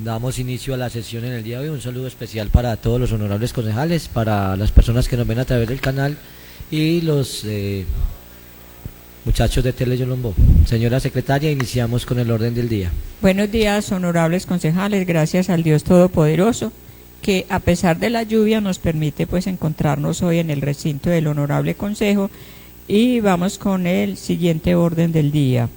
Damos inicio a la sesión en el día de hoy. Un saludo especial para todos los honorables concejales, para las personas que nos ven a través del canal y los muchachos de Tele Yolombó. Señora secretaria, iniciamos con el orden del día. Buenos días, honorables concejales. Gracias al Dios Todopoderoso, que a pesar de la lluvia nos permite pues encontrarnos hoy en el recinto del Honorable Consejo, y vamos con el siguiente orden del día.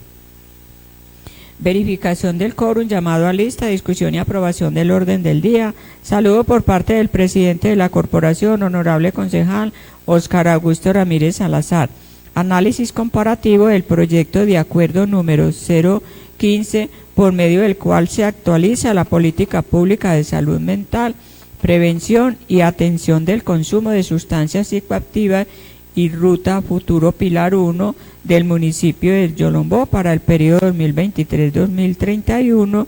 Verificación del quórum, llamado a lista, discusión y aprobación del orden del día. Saludo por parte del presidente de la corporación, honorable concejal Óscar Augusto Ramírez Salazar. Análisis comparativo del proyecto de acuerdo número 015, por medio del cual se actualiza la política pública de salud mental, prevención y atención del consumo de sustancias psicoactivas y Ruta Futuro Pilar 1 del municipio de Yolombó para el periodo 2023-2031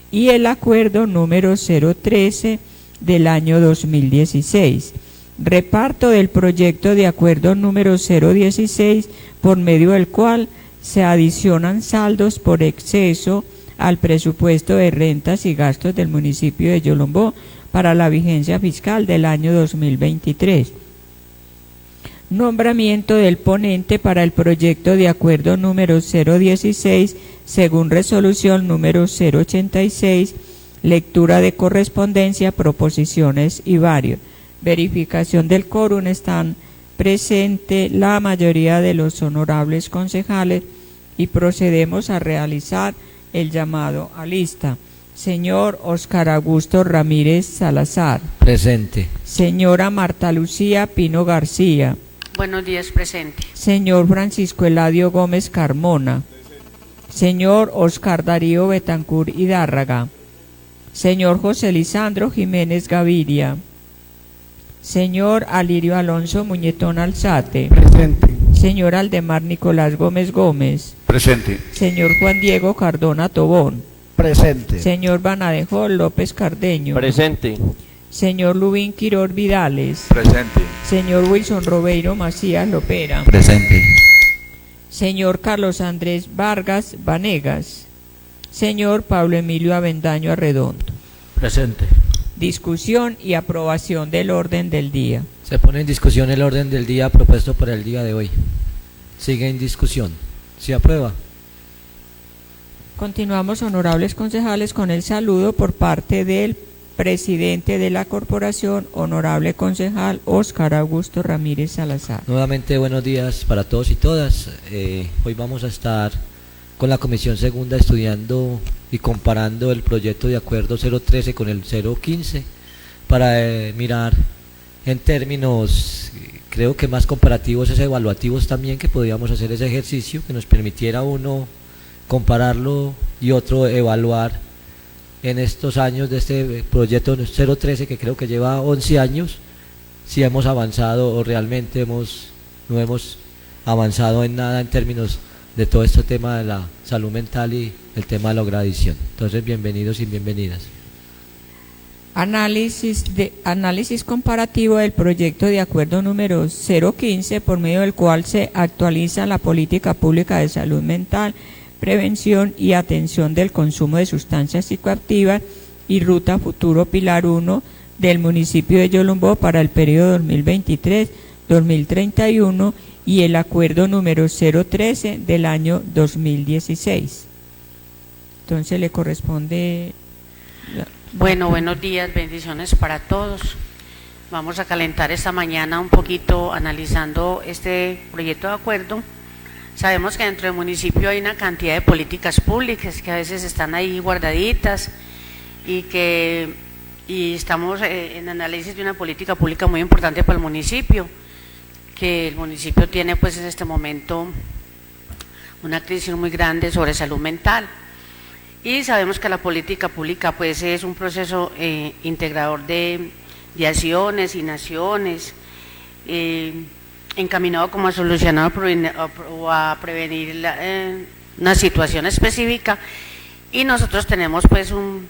y el acuerdo número 013 del año 2016. Reparto del proyecto de acuerdo número 016, por medio del cual se adicionan saldos por exceso al presupuesto de rentas y gastos del municipio de Yolombó para la vigencia fiscal del año 2023. Nombramiento del ponente para el proyecto de acuerdo número 016, según resolución número 086, lectura de correspondencia, proposiciones y varios. Verificación del quórum. Están presente la mayoría de los honorables concejales y procedemos a realizar el llamado a lista. Señor Óscar Augusto Ramírez Salazar. Presente. Señora Marta Lucía Pino García. Buenos días, presente. Señor Francisco Eladio Gómez Carmona. Señor Óscar Darío Betancur Hidárraga. Señor José Lisandro Jiménez Gaviria. Señor Alirio Alonso Muñetón Alzate. Presente. Señor Aldemar Nicolás Gómez Gómez. Presente. Señor Juan Diego Cardona Tobón. Presente. Señor Banadejo López Cardeño. Presente. Señor Lubín Quirós Vidales. Presente. Señor Wilson Robeiro Macías Lopera. Presente. Señor Carlos Andrés Vargas Vanegas. Señor Pablo Emilio Avendaño Arredondo. Presente. Discusión y aprobación del orden del día. Se pone en discusión el orden del día propuesto para el día de hoy. Sigue en discusión. ¿Se aprueba? Continuamos, honorables concejales, con el saludo por parte del presidente de la corporación, honorable concejal Óscar Augusto Ramírez Salazar. Nuevamente buenos días para todos y todas. Hoy vamos a estar con la Comisión Segunda estudiando y comparando el proyecto de acuerdo 013 con el 015 para mirar en términos, creo que más comparativos, es evaluativos también, que podríamos hacer ese ejercicio que nos permitiera uno compararlo y otro evaluar en estos años de este proyecto 013, que creo que lleva 11 años, si hemos avanzado o realmente no hemos avanzado en nada en términos de todo este tema de la salud mental y el tema de la drogadicción. Entonces, bienvenidos y bienvenidas. Análisis comparativo del proyecto de acuerdo número 015, por medio del cual se actualiza la política pública de salud mental, prevención y atención del consumo de sustancias psicoactivas y Ruta Futuro Pilar 1 del municipio de Yolombó para el periodo 2023-2031 y el acuerdo número 013 del año 2016. Entonces le corresponde... Bueno, buenos días, bendiciones para todos. Vamos a calentar esta mañana un poquito analizando este proyecto de acuerdo. Sabemos que dentro del municipio hay una cantidad de políticas públicas que a veces están ahí guardaditas y estamos en análisis de una política pública muy importante para el municipio, que el municipio tiene pues en este momento una crisis muy grande sobre salud mental, y sabemos que la política pública pues es un proceso integrador de acciones y naciones, encaminado como a solucionar o a prevenir una situación específica, y nosotros tenemos pues un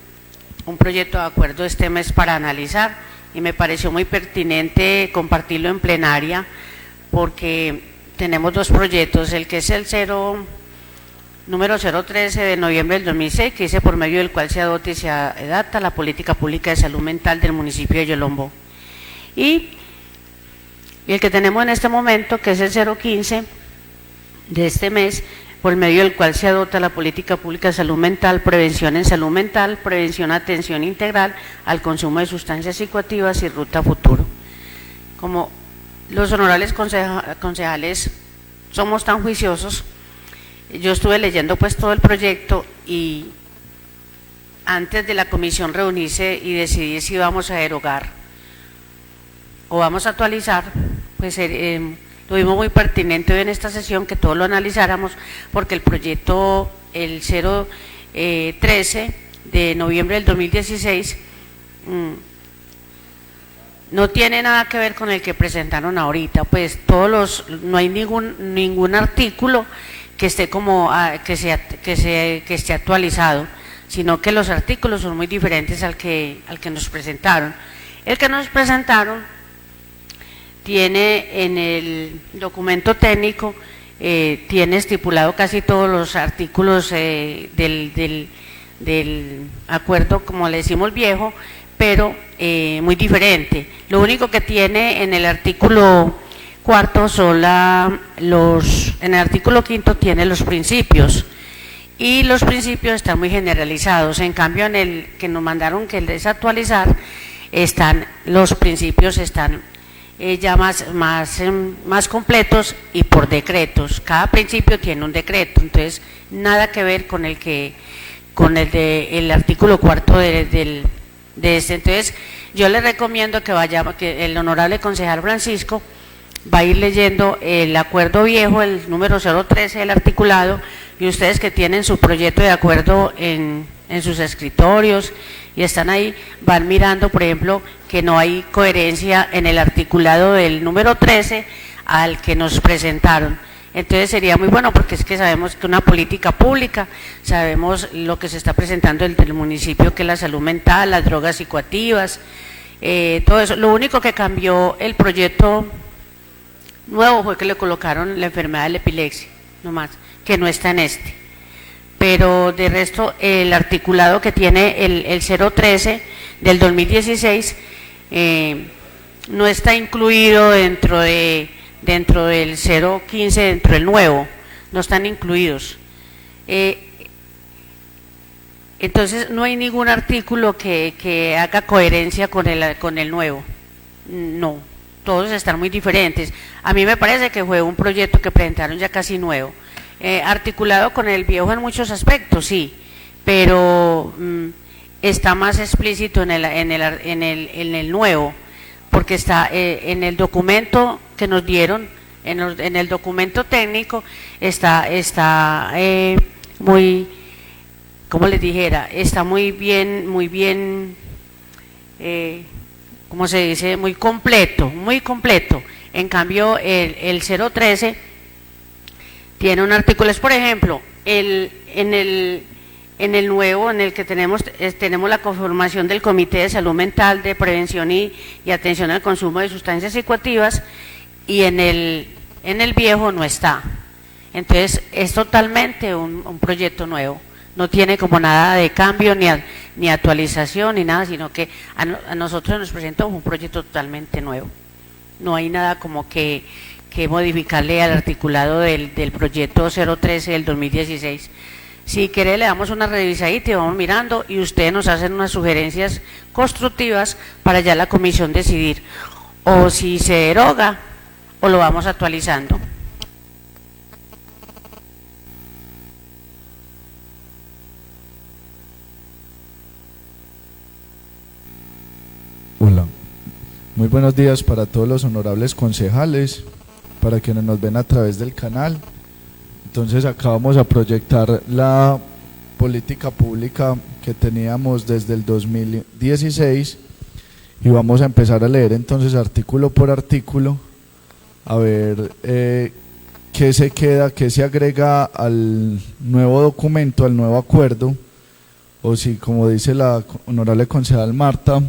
proyecto de acuerdo este mes para analizar, y me pareció muy pertinente compartirlo en plenaria porque tenemos dos proyectos, el que es el número 013 de noviembre del 2006, que dice por medio del cual se adopta y se adapta la política pública de salud mental del municipio de Yolombó. Y el que tenemos en este momento, que es el 015 de este mes, por medio del cual se adopta la política pública de salud mental, prevención en salud mental, prevención, atención integral al consumo de sustancias psicoactivas y ruta futuro. Como los honorables concejales somos tan juiciosos, yo estuve leyendo pues todo el proyecto y antes de la comisión reunirse y decidir si vamos a derogar o vamos a actualizar, pues lo vimos muy pertinente hoy en esta sesión que todos lo analizáramos, porque el proyecto, el 013 de noviembre del 2016, no tiene nada que ver con el que presentaron ahorita, pues no hay ningún artículo que esté que esté actualizado, sino que los artículos son muy diferentes al que nos presentaron. El que nos presentaron tiene en el documento técnico, tiene estipulado casi todos los artículos del acuerdo, como le decimos viejo, pero muy diferente. Lo único que tiene en el artículo cuarto en el artículo quinto tiene los principios, y los principios están muy generalizados. En cambio, en el que nos mandaron que el desactualizar, los principios están ya más completos y por decretos. Cada principio tiene un decreto, entonces nada que ver con el artículo cuarto de este. Entonces yo les recomiendo que el honorable concejal Francisco va a ir leyendo el acuerdo viejo, el número 013 del articulado, y ustedes que tienen su proyecto de acuerdo en sus escritorios y están ahí, van mirando, por ejemplo, que no hay coherencia en el articulado del número 13 al que nos presentaron. Entonces sería muy bueno, porque es que sabemos que una política pública, sabemos lo que se está presentando del municipio, que es la salud mental, las drogas psicoactivas, todo eso. Lo único que cambió el proyecto nuevo fue que le colocaron la enfermedad de la epilepsia, nomás, que no está en este. Pero de resto, el articulado que tiene el 013 del 2016 no está incluido dentro del 015, dentro del nuevo, no están incluidos. Entonces no hay ningún artículo que haga coherencia con el nuevo, no, todos están muy diferentes. A mí me parece que fue un proyecto que presentaron ya casi nuevo, articulado con el viejo en muchos aspectos, sí, pero está más explícito en el nuevo, porque está en el documento que nos dieron, en el documento técnico está muy, como les dijera, está muy bien, ¿cómo se dice? Muy completo. En cambio, el 013 tiene un artículo, por ejemplo, en el nuevo, en el que tenemos la conformación del Comité de Salud Mental, de Prevención y Atención al Consumo de Sustancias Psicoactivas, y en el viejo no está. Entonces es totalmente un proyecto nuevo, no tiene como nada de cambio ni actualización ni nada, sino que a nosotros nos presentó un proyecto totalmente nuevo. No hay nada como que modificarle al articulado del proyecto 013 del 2016. Si quiere, le damos una revisadita y vamos mirando, y ustedes nos hacen unas sugerencias constructivas para ya la comisión decidir o si se deroga o lo vamos actualizando. Hola, muy buenos días para todos los honorables concejales, para quienes nos ven a través del canal. Entonces acá vamos a proyectar la política pública que teníamos desde el 2016 y vamos a empezar a leer entonces artículo por artículo, a ver qué se queda, qué se agrega al nuevo documento, al nuevo acuerdo, o si, como dice la honorable concejal Marta,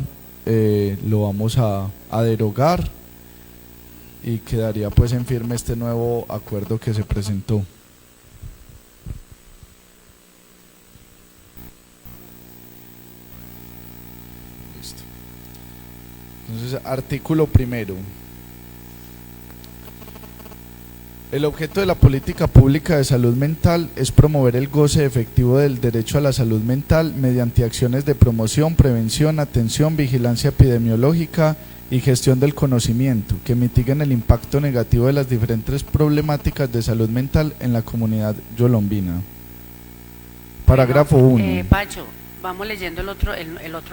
lo vamos a derogar y quedaría pues en firme este nuevo acuerdo que se presentó. Entonces, artículo primero. El objeto de la política pública de salud mental es promover el goce efectivo del derecho a la salud mental mediante acciones de promoción, prevención, atención, vigilancia epidemiológica y gestión del conocimiento que mitiguen el impacto negativo de las diferentes problemáticas de salud mental en la comunidad yolombina. Parágrafo 1. Pacho, vamos leyendo el otro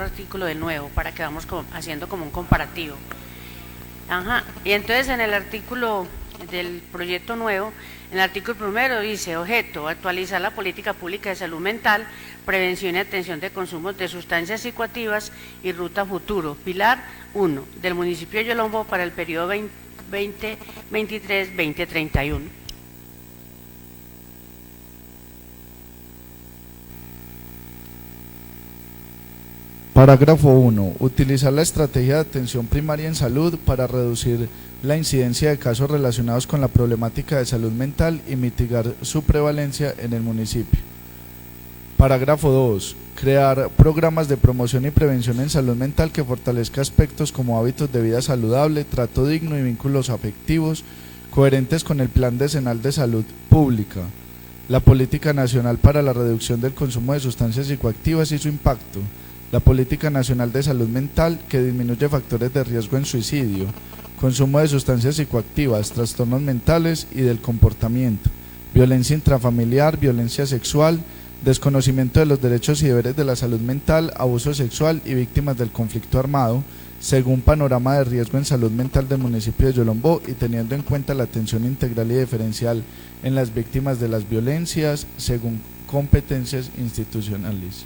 artículo de nuevo para que vamos haciendo como un comparativo. Ajá. Y entonces en el artículo del proyecto nuevo, en el artículo primero dice: objeto, actualizar la política pública de salud mental, prevención y atención de consumos de sustancias psicoactivas y ruta futuro, pilar 1, del municipio de Yolombo para el periodo 2023-2031. Parágrafo 1. Utilizar la estrategia de atención primaria en salud para reducir la incidencia de casos relacionados con la problemática de salud mental y mitigar su prevalencia en el municipio. Parágrafo 2. Crear programas de promoción y prevención en salud mental que fortalezca aspectos como hábitos de vida saludable, trato digno y vínculos afectivos coherentes con el Plan Decenal de Salud Pública, la Política Nacional para la Reducción del Consumo de Sustancias Psicoactivas y su impacto, la Política Nacional de Salud Mental que disminuye factores de riesgo en suicidio, consumo de sustancias psicoactivas, trastornos mentales y del comportamiento, violencia intrafamiliar, violencia sexual, desconocimiento de los derechos y deberes de la salud mental, abuso sexual y víctimas del conflicto armado, según panorama de riesgo en salud mental del municipio de Yolombó y teniendo en cuenta la atención integral y diferencial en las víctimas de las violencias, según competencias institucionales.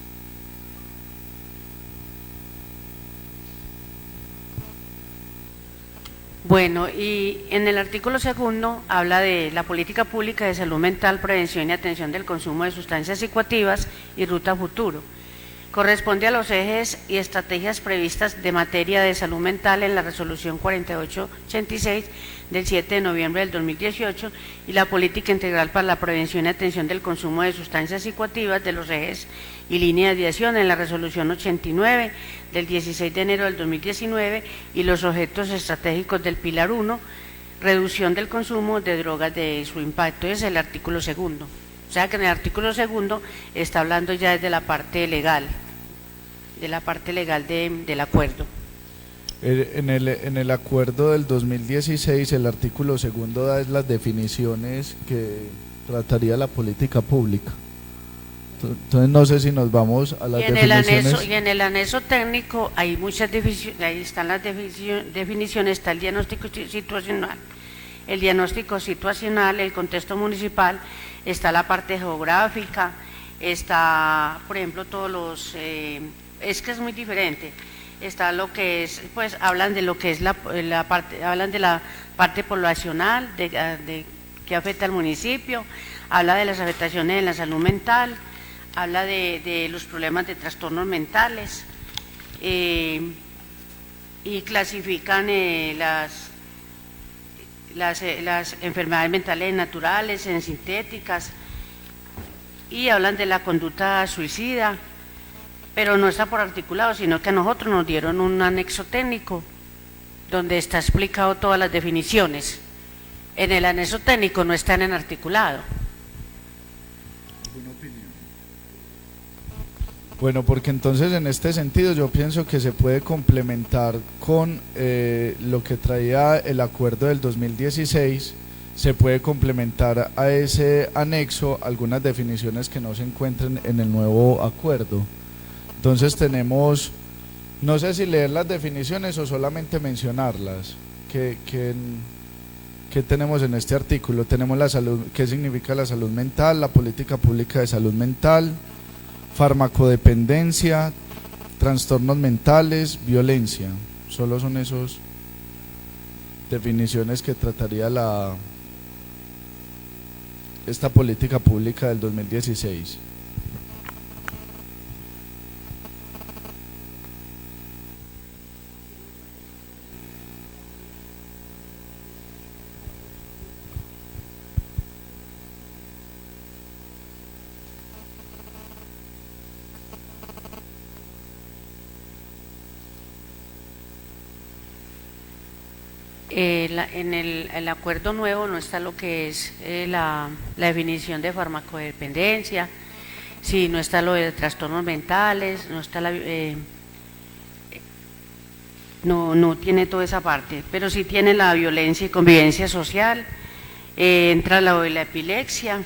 Bueno, y en el artículo segundo habla de la política pública de salud mental, prevención y atención del consumo de sustancias psicoactivas y ruta futuro. Corresponde a los ejes y estrategias previstas de materia de salud mental en la resolución 4886 del 7 de noviembre del 2018 y la política integral para la prevención y atención del consumo de sustancias psicoactivas de los ejes y líneas de acción en la resolución 89 del 16 de enero del 2019 y los objetos estratégicos del pilar 1, reducción del consumo de drogas de su impacto, es el artículo segundo. O sea que en el artículo segundo está hablando ya desde la parte legal, del acuerdo. En el acuerdo del 2016, el artículo segundo da las definiciones que trataría la política pública. Entonces no sé si nos vamos a las definiciones. Y en el anexo técnico hay muchas definiciones, ahí están las definiciones, está el diagnóstico situacional. El diagnóstico situacional, el contexto municipal, está la parte geográfica, está, por ejemplo, todos los, es que es muy diferente. Está lo que es, pues hablan de lo que es la parte, hablan de la parte poblacional de que afecta al municipio, habla de las afectaciones en la salud mental, habla de los problemas de trastornos mentales y clasifican las enfermedades mentales naturales en sintéticas y hablan de la conducta suicida, pero no está por articulado, sino que a nosotros nos dieron un anexo técnico donde está explicado todas las definiciones. En el anexo técnico no están en articulado. ¿Alguna opinión? Bueno, porque entonces en este sentido yo pienso que se puede complementar con lo que traía el acuerdo del 2016, se puede complementar a ese anexo algunas definiciones que no se encuentran en el nuevo acuerdo. Entonces tenemos, no sé si leer las definiciones o solamente mencionarlas. ¿Qué tenemos en este artículo? Tenemos la salud, qué significa la salud mental, la política pública de salud mental, farmacodependencia, trastornos mentales, violencia. Solo son esas definiciones que trataría esta política pública del 2016. En el acuerdo nuevo no está lo que es la definición de farmacodependencia, sí, no está lo de trastornos mentales, no está no tiene toda esa parte, pero sí tiene la violencia y convivencia social, entra lo de la epilepsia,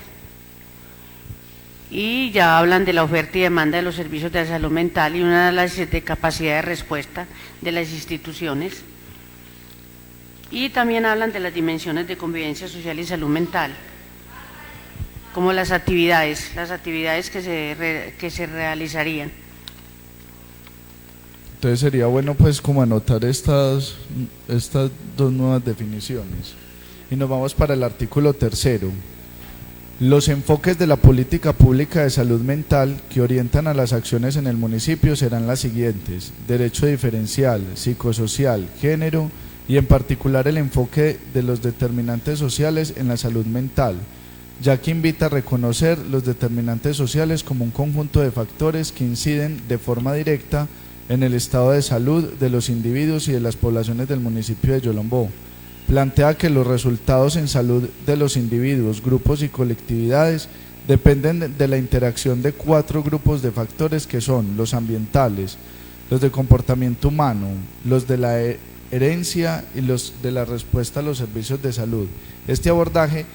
y ya hablan de la oferta y demanda de los servicios de salud mental y un análisis de capacidad de respuesta de las instituciones. Y también hablan de las dimensiones de convivencia social y salud mental, como las actividades que se realizarían. Entonces sería bueno pues como anotar estas dos nuevas definiciones. Y nos vamos para el artículo 3. Los enfoques de la política pública de salud mental que orientan a las acciones en el municipio serán las siguientes: derecho diferencial, psicosocial, género y en particular el enfoque de los determinantes sociales en la salud mental, ya que invita a reconocer los determinantes sociales como un conjunto de factores que inciden de forma directa en el estado de salud de los individuos y de las poblaciones del municipio de Yolombó. Plantea que los resultados en salud de los individuos, grupos y colectividades dependen de la interacción de 4 grupos de factores que son los ambientales, los de comportamiento humano, los de la herencia y los de la respuesta a los servicios de salud. Este abordaje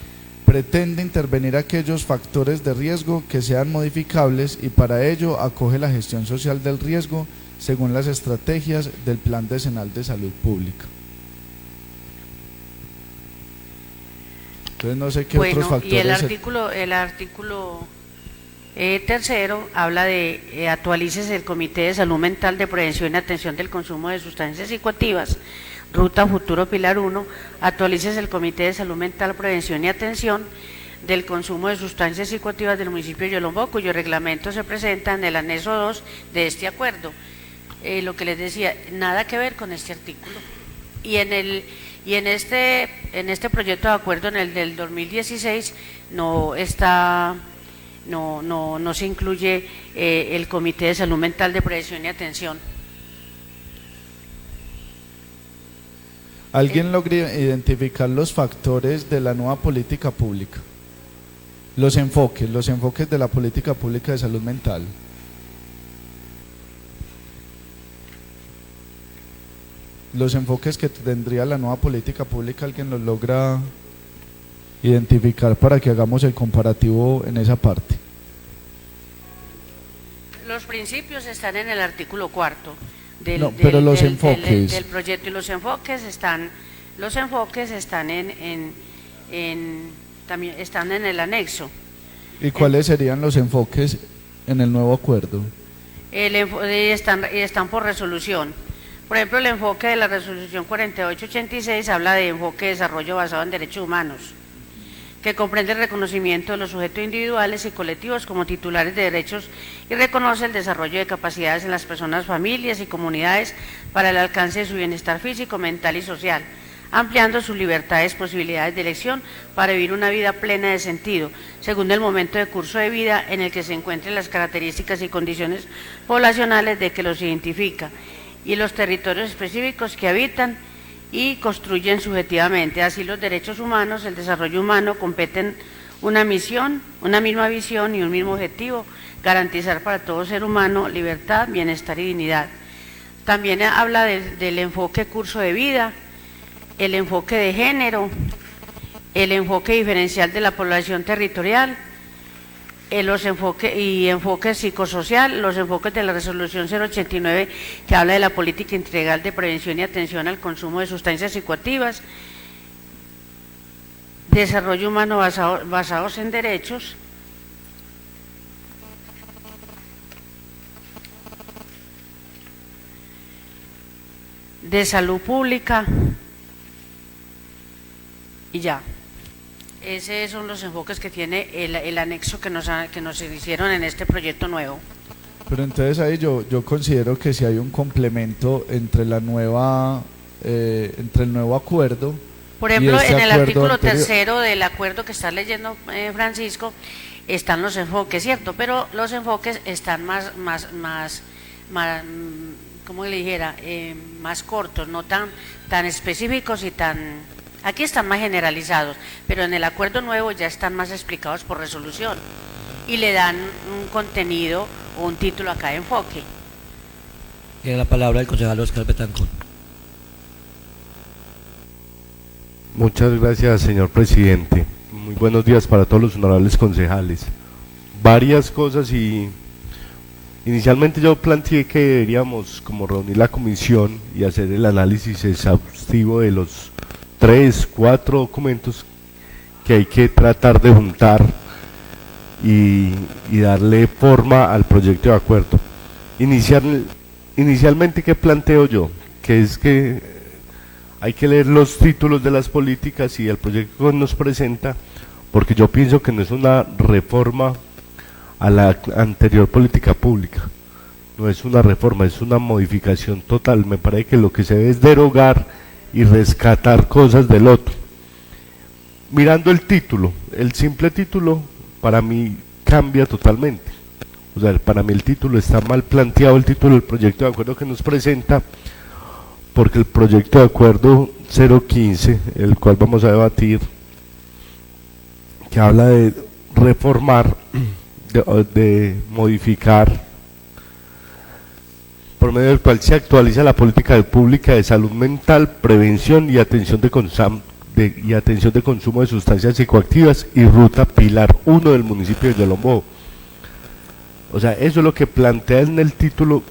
pretende intervenir aquellos factores de riesgo que sean modificables y para ello acoge la gestión social del riesgo según las estrategias del Plan Decenal de Salud Pública. Entonces no sé qué otros factores. Y el artículo 3 habla de actualices el Comité de Salud Mental de Prevención y Atención del Consumo de Sustancias Psicoactivas, Ruta Futuro Pilar 1, actualices el Comité de Salud Mental, Prevención y Atención del Consumo de Sustancias Psicoactivas del municipio de Yolombó, cuyo reglamento se presenta en el anexo 2 de este acuerdo. Lo que les decía, nada que ver con este artículo. Y en este proyecto de acuerdo, en el del 2016, no se incluye el Comité de Salud Mental de Prevención y Atención. ¿Alguien logra identificar los factores de la nueva política pública? Los enfoques de la política pública de salud mental. Los enfoques que tendría la nueva política pública, ¿alguien los logra identificar para que hagamos el comparativo en esa parte? Los principios están en el artículo 4 del proyecto, y los enfoques están también están en el anexo. ¿Y cuáles serían los enfoques en el nuevo acuerdo? Están por resolución. Por ejemplo, el enfoque de la resolución 4886 habla de enfoque de desarrollo basado en derechos humanos, que comprende el reconocimiento de los sujetos individuales y colectivos como titulares de derechos y reconoce el desarrollo de capacidades en las personas, familias y comunidades para el alcance de su bienestar físico, mental y social, ampliando sus libertades, posibilidades de elección para vivir una vida plena de sentido, según el momento de curso de vida en el que se encuentren las características y condiciones poblacionales de que los identifica, y los territorios específicos que habitan y construyen subjetivamente. Así los derechos humanos, el desarrollo humano competen una misma visión y un mismo objetivo: garantizar para todo ser humano libertad, bienestar y dignidad. También habla del enfoque curso de vida, el enfoque de género, el enfoque diferencial de la población territorial, enfoque psicosocial, los enfoques de la resolución 089 que habla de la política integral de prevención y atención al consumo de sustancias psicoactivas, desarrollo humano basados en derechos, de salud pública y ya. Esos son los enfoques que tiene el anexo que nos hicieron en este proyecto nuevo. Pero entonces ahí yo considero que si hay un complemento entre el nuevo acuerdo. Por ejemplo, en el artículo anterior 3 del acuerdo que está leyendo Francisco, están los enfoques, ¿cierto? Pero los enfoques están más más, ¿cómo le dijera? Más cortos, no tan específicos y tan... Aquí están más generalizados, pero en el acuerdo nuevo ya están más explicados por resolución y le dan un contenido o un título a cada enfoque. Tiene la palabra el concejal Oscar Betancourt. Muchas gracias, señor presidente. Muy buenos días para todos los honorables concejales. Varias cosas y inicialmente yo planteé que deberíamos como reunir la comisión y hacer el análisis exhaustivo de los 3, 4 documentos que hay que tratar de juntar y darle forma al proyecto de acuerdo. Inicialmente, ¿qué planteo yo? Que es que hay que leer los títulos de las políticas y el proyecto que nos presenta, porque yo pienso que no es una reforma a la anterior política pública, no es una reforma, es una modificación total. Me parece que lo que se debe es derogar y rescatar cosas del otro. Mirando el título, el simple título para mí cambia totalmente. O sea, para mí el título está mal planteado, el título del proyecto de acuerdo que nos presenta, porque el proyecto de acuerdo 015, el cual vamos a debatir, que habla de reformar, de modificar, por medio del cual se actualiza la política pública de salud mental, prevención y atención de consumo de sustancias psicoactivas y ruta Pilar 1 del municipio de Yolombó. O sea, eso es lo que plantea en el título,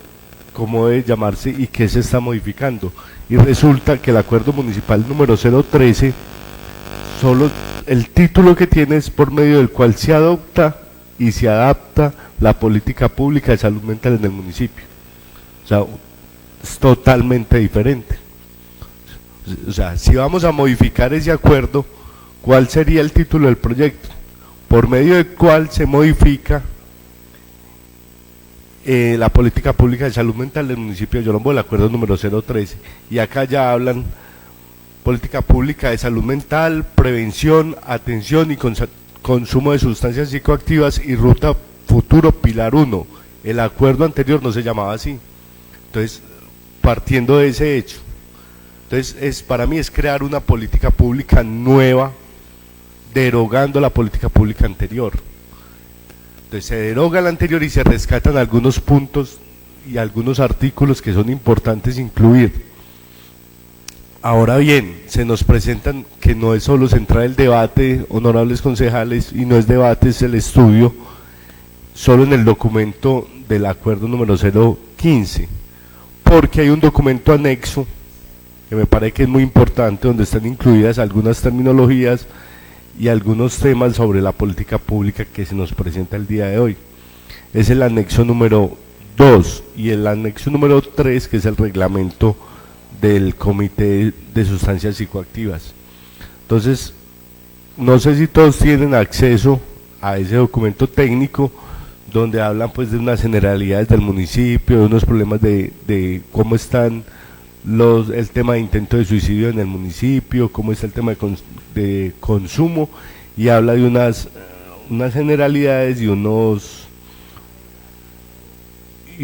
cómo debe llamarse y qué se está modificando. Y resulta que el acuerdo municipal número 013, solo el título que tiene es por medio del cual se adopta y se adapta la política pública de salud mental en el municipio. O sea, es totalmente diferente. O sea, si vamos a modificar ese acuerdo, ¿cuál sería el título del proyecto? Por medio del cual se modifica la política pública de salud mental del municipio de Yolombó, el acuerdo número 013. Y acá ya hablan política pública de salud mental, prevención, atención y consumo de sustancias psicoactivas y ruta futuro Pilar 1. El acuerdo anterior no se llamaba así. Entonces, partiendo de ese hecho, entonces para mí es crear una política pública nueva, derogando la política pública anterior. Entonces se deroga la anterior y se rescatan algunos puntos y algunos artículos que son importantes incluir. Ahora bien, se nos presentan que no es solo centrar el debate, honorables concejales, y no es debate, es el estudio, solo en el documento del acuerdo número 015, porque hay un documento anexo que me parece que es muy importante, donde están incluidas algunas terminologías y algunos temas sobre la política pública que se nos presenta el día de hoy. Es el anexo número 2 y el anexo número 3, que es el reglamento del Comité de Sustancias Psicoactivas. Entonces, no sé si todos tienen acceso a ese documento técnico, donde hablan pues de unas generalidades del municipio, de unos problemas de cómo están el tema de intento de suicidio en el municipio, cómo está el tema de consumo, y habla de unas generalidades y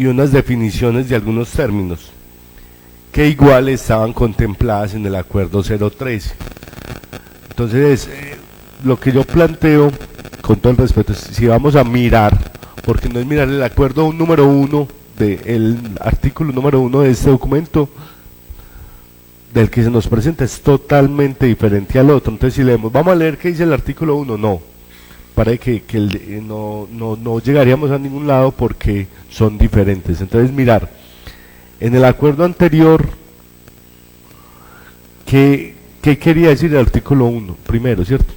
unas definiciones de algunos términos que igual estaban contempladas en el acuerdo 013. Entonces, lo que yo planteo, con todo el respeto, es si vamos a mirar, porque no es mirar el acuerdo número 1, el artículo número 1 de este documento, del que se nos presenta, es totalmente diferente al otro. Entonces, si leemos, vamos a leer qué dice el artículo 1, no, parece que no llegaríamos a ningún lado porque son diferentes. Entonces, mirar, en el acuerdo anterior, ¿qué quería decir el artículo 1? Primero, ¿cierto?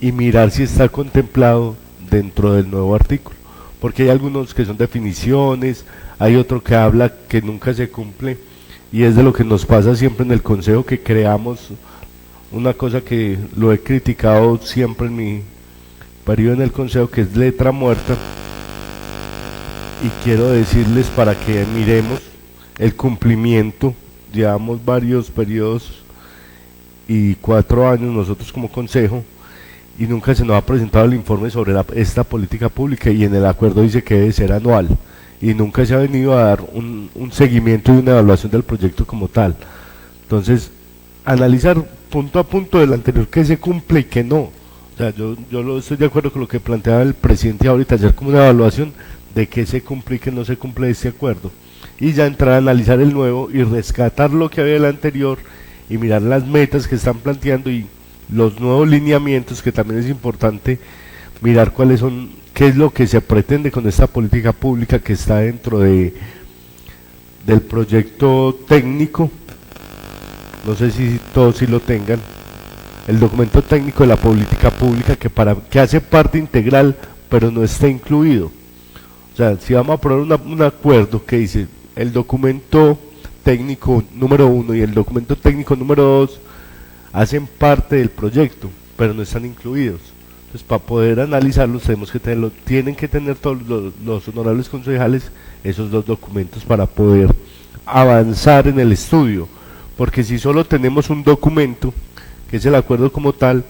Y mirar si está contemplado dentro del nuevo artículo, porque hay algunos que son definiciones, hay otro que habla que nunca se cumple, y es de lo que nos pasa siempre en el consejo, que creamos una cosa que lo he criticado siempre en mi periodo en el consejo, que es letra muerta, y quiero decirles para que miremos el cumplimiento. Llevamos varios periodos y 4 años nosotros como consejo, y nunca se nos ha presentado el informe sobre esta política pública, y en el acuerdo dice que debe ser anual, y nunca se ha venido a dar un seguimiento y una evaluación del proyecto como tal. Entonces, analizar punto a punto del anterior qué se cumple y qué no. O sea, yo estoy de acuerdo con lo que planteaba el presidente ahorita, hacer como una evaluación de qué se cumple y qué no se cumple de este acuerdo. Y ya entrar a analizar el nuevo y rescatar lo que había del anterior y mirar las metas que están planteando y los nuevos lineamientos, que también es importante mirar cuáles son, qué es lo que se pretende con esta política pública que está dentro del proyecto técnico. No sé si todos sí lo tengan, el documento técnico de la política pública que hace parte integral pero no está incluido. O sea, si vamos a aprobar un acuerdo que dice el documento técnico número 1 y el documento técnico número 2 hacen parte del proyecto pero no están incluidos. Entonces, para poder analizarlos tienen que tener todos los honorables concejales esos dos documentos para poder avanzar en el estudio, porque si solo tenemos un documento que es el acuerdo como tal,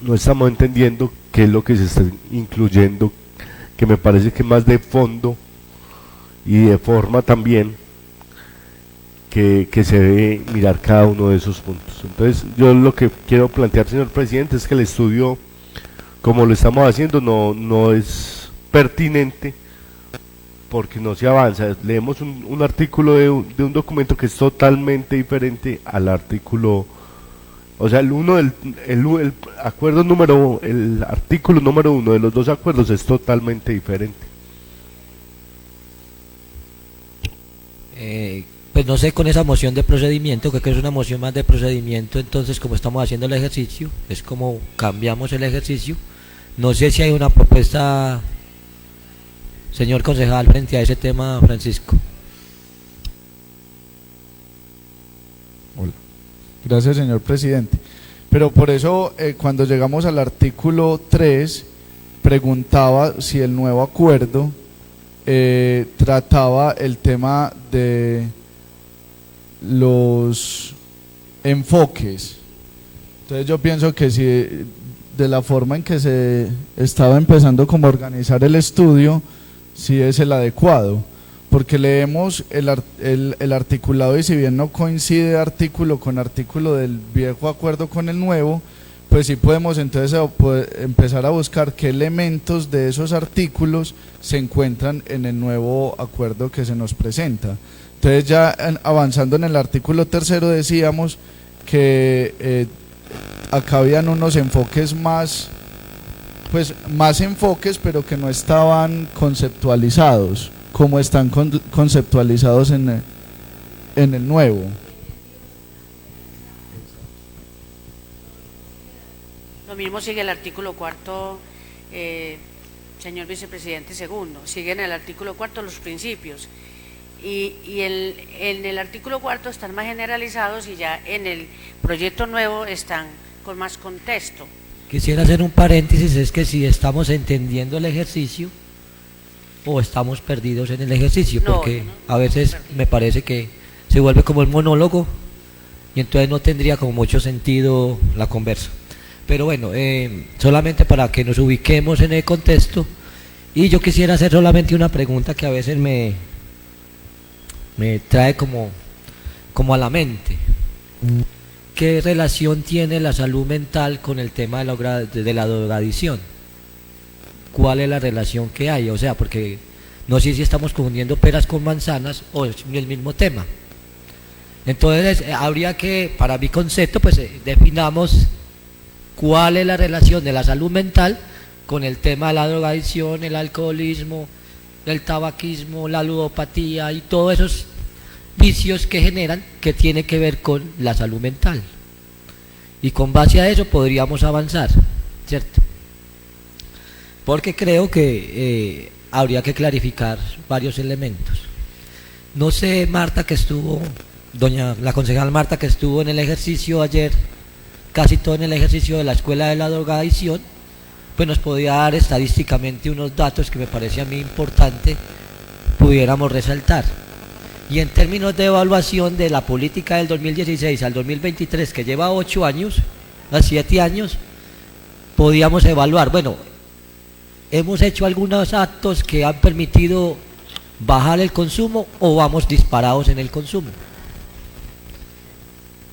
no estamos entendiendo qué es lo que se está incluyendo, que me parece que más de fondo y de forma también que se debe mirar cada uno de esos puntos. Entonces, yo lo que quiero plantear, señor presidente, es que el estudio, como lo estamos haciendo, no es pertinente porque no se avanza. Leemos un artículo de un documento que es totalmente diferente al artículo, o sea, el artículo número 1 de los dos acuerdos es totalmente diferente. Pues no sé, con esa moción de procedimiento, creo que es una moción más de procedimiento, entonces como estamos haciendo el ejercicio, es como cambiamos el ejercicio. No sé si hay una propuesta, señor concejal, frente a ese tema, Francisco. Hola. Gracias, señor presidente. Pero por eso, cuando llegamos al artículo 3, preguntaba si el nuevo acuerdo trataba el tema de los enfoques. Entonces yo pienso que si de la forma en que se estaba empezando como a organizar el estudio, sí es el adecuado, porque leemos el articulado y si bien no coincide artículo con artículo del viejo acuerdo con el nuevo, pues sí podemos entonces empezar a buscar qué elementos de esos artículos se encuentran en el nuevo acuerdo que se nos presenta. Entonces ya avanzando en el artículo 3 decíamos que acá habían unos enfoques más enfoques, pero que no estaban conceptualizados como están conceptualizados en el nuevo. Lo mismo sigue el artículo 4, señor vicepresidente segundo, sigue en el artículo 4 los principios. Y en el artículo 4 están más generalizados y ya en el proyecto nuevo están con más contexto. Quisiera hacer un paréntesis, es que si estamos entendiendo el ejercicio o estamos perdidos en el ejercicio, porque a veces me parece que se vuelve como el monólogo y entonces no tendría como mucho sentido la conversa. Pero bueno, solamente para que nos ubiquemos en el contexto, y yo quisiera hacer solamente una pregunta que a veces me trae como a la mente. ¿Qué relación tiene la salud mental con el tema de la drogadicción? ¿Cuál es la relación que hay? O sea, porque no sé si estamos confundiendo peras con manzanas o es el mismo tema. Entonces, habría que, para mi concepto, pues definamos cuál es la relación de la salud mental con el tema de la drogadicción, el alcoholismo, el tabaquismo, la ludopatía y todos esos vicios que generan, que tiene que ver con la salud mental. Y con base a eso podríamos avanzar, ¿cierto? Porque creo que habría que clarificar varios elementos. No sé, Marta, que estuvo, la concejal Marta, que estuvo en el ejercicio ayer, casi todo en el ejercicio de la Escuela de la Drogadicción, pues nos podía dar estadísticamente unos datos que me parece a mí importante pudiéramos resaltar. Y en términos de evaluación de la política del 2016 al 2023, que lleva 8 años, a 7 años, podíamos evaluar, bueno, hemos hecho algunos actos que han permitido bajar el consumo o vamos disparados en el consumo.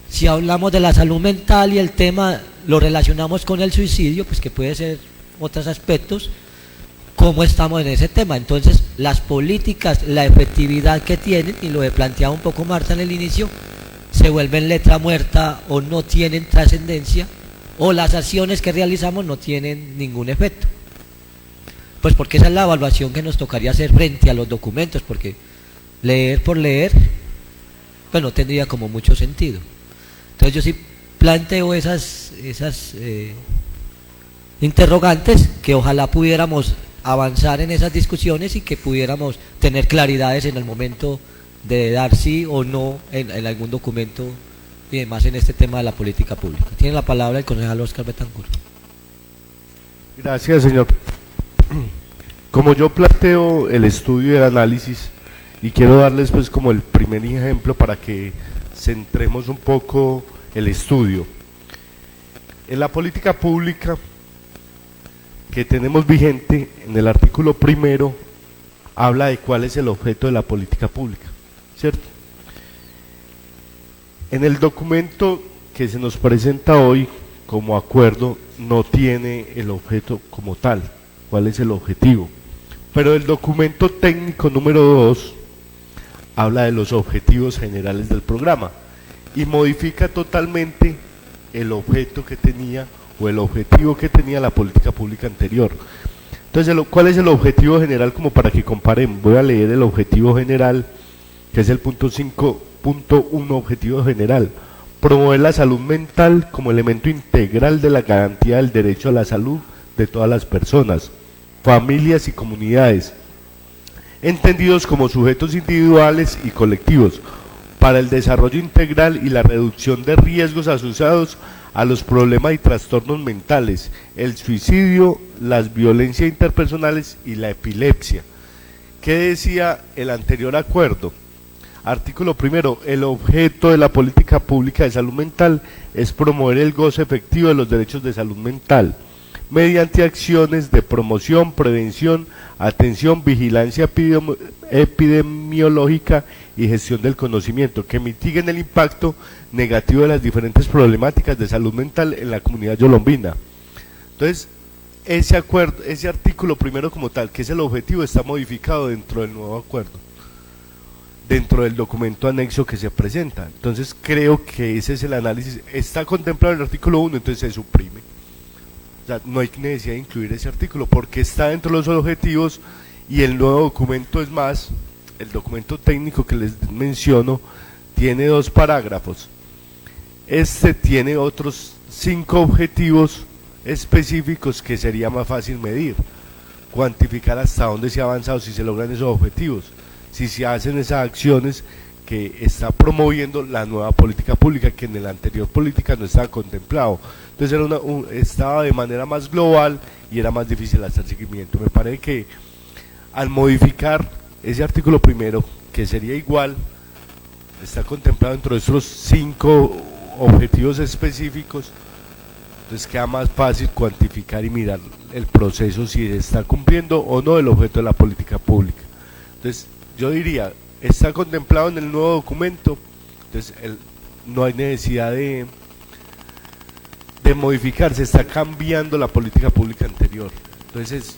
Si hablamos de la salud mental y el tema lo relacionamos con el suicidio, pues que puede ser otros aspectos, ¿cómo estamos en ese tema? Entonces, las políticas, la efectividad que tienen, y lo he planteado un poco Marta en el inicio, se vuelven letra muerta o no tienen trascendencia, o las acciones que realizamos no tienen ningún efecto. Pues porque esa es la evaluación que nos tocaría hacer frente a los documentos, porque leer por leer, pues no tendría como mucho sentido. Entonces yo sí planteo esas interrogantes, que ojalá pudiéramos avanzar en esas discusiones y que pudiéramos tener claridades en el momento de dar sí o no en algún documento y demás en este tema de la política pública. Tiene la palabra el concejal Óscar Betancourt. Gracias, señor. Como yo planteo el estudio y el análisis, y quiero darles pues como el primer ejemplo para que centremos un poco el estudio. En la política pública que tenemos vigente, en el artículo primero, habla de cuál es el objeto de la política pública, ¿cierto? En el documento que se nos presenta hoy como acuerdo no tiene el objeto como tal, cuál es el objetivo, pero el documento técnico número 2 habla de los objetivos generales del programa y modifica totalmente el objeto que tenía o el objetivo que tenía la política pública anterior. Entonces, ¿cuál es el objetivo general? Como para que comparen, voy a leer el objetivo general, que es el punto 5.1, objetivo general: promover la salud mental como elemento integral de la garantía del derecho a la salud de todas las personas, familias y comunidades, entendidos como sujetos individuales y colectivos, para el desarrollo integral y la reducción de riesgos asociados a los problemas y trastornos mentales, el suicidio, las violencias interpersonales y la epilepsia. ¿Qué decía el anterior acuerdo? Artículo primero: el objeto de la política pública de salud mental es promover el goce efectivo de los derechos de salud mental mediante acciones de promoción, prevención, atención, vigilancia epidemiológica y gestión del conocimiento que mitiguen el impacto negativo de las diferentes problemáticas de salud mental en la comunidad yolombina. Entonces, ese acuerdo, ese artículo primero como tal, que es el objetivo, está modificado dentro del nuevo acuerdo, dentro del documento anexo que se presenta. Entonces creo que ese es el análisis. Está contemplado en el artículo 1, entonces se suprime. O sea, no hay necesidad de incluir ese artículo porque está dentro de los objetivos, y el nuevo documento, es más, el documento técnico que les menciono tiene 2 parágrafos. Este tiene otros 5 objetivos específicos que sería más fácil medir, cuantificar hasta dónde se ha avanzado, si se logran esos objetivos, si se hacen esas acciones que está promoviendo la nueva política pública, que en la anterior política no estaba contemplado. Entonces estaba de manera más global y era más difícil hacer seguimiento. Me parece que al modificar ese artículo primero, que sería igual, está contemplado dentro de estos 5 objetivos específicos, entonces queda más fácil cuantificar y mirar el proceso, si se está cumpliendo o no el objeto de la política pública. Entonces yo diría, está contemplado en el nuevo documento, entonces no hay necesidad de modificar, se está cambiando la política pública anterior. Entonces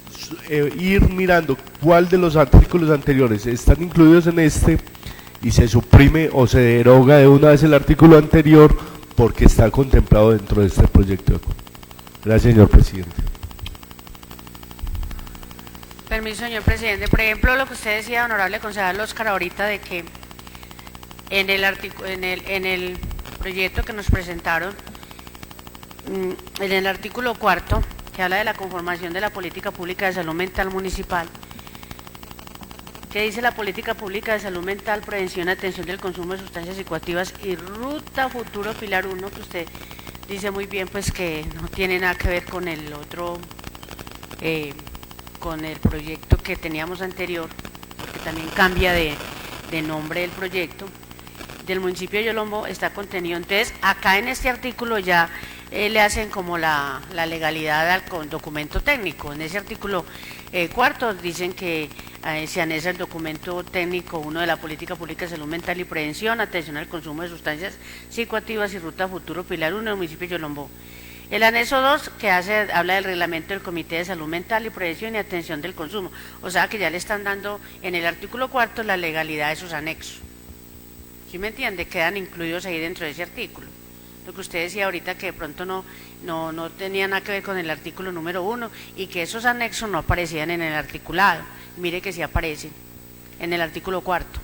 ir mirando cuál de los artículos anteriores están incluidos en este y se suprime o se deroga de una vez el artículo anterior porque está contemplado dentro de este proyecto de acuerdo. Gracias, señor presidente. Permiso, señor presidente. Por ejemplo, lo que usted decía, honorable concejal Óscar, ahorita, de que en el proyecto que nos presentaron, en el artículo 4, que habla de la conformación de la política pública de salud mental municipal, que dice: la política pública de salud mental, prevención, atención del consumo de sustancias psicoactivas y ruta futuro pilar 1, que usted dice muy bien, pues que no tiene nada que ver con el otro, con el proyecto que teníamos anterior, porque también cambia de nombre el proyecto del municipio de Yolombo, está contenido. Entonces, acá en este artículo ya le hacen como la legalidad al documento técnico. En ese artículo 4 dicen que se anexa el documento técnico 1 de la Política Pública de Salud Mental y Prevención, atención al consumo de sustancias psicoactivas y ruta futuro Pilar 1 del municipio de Yolombó. El anexo 2 que habla del reglamento del Comité de Salud Mental y Prevención y Atención del Consumo, o sea que ya le están dando en el artículo 4 la legalidad de sus anexos. ¿Sí me entiende? Quedan incluidos ahí dentro de ese artículo. Lo que usted decía ahorita que de pronto no tenía nada que ver con el artículo número 1 y que esos anexos no aparecían en el articulado. Mire que sí aparecen en el artículo 4.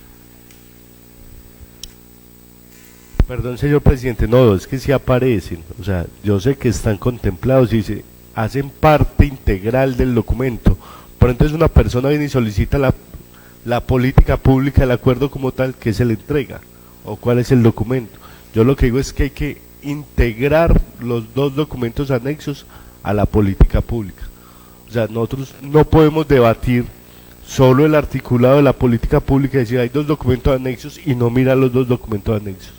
Perdón, señor presidente, no, es que sí aparecen, o sea, yo sé que están contemplados y se hacen parte integral del documento, pero entonces una persona viene y solicita la política pública, el acuerdo como tal, que se le entrega, o cuál es el documento. Yo lo que digo es que hay que integrar los dos documentos anexos a la política pública. O sea, nosotros no podemos debatir solo el articulado de la política pública y decir hay dos documentos anexos y no mirar los dos documentos anexos.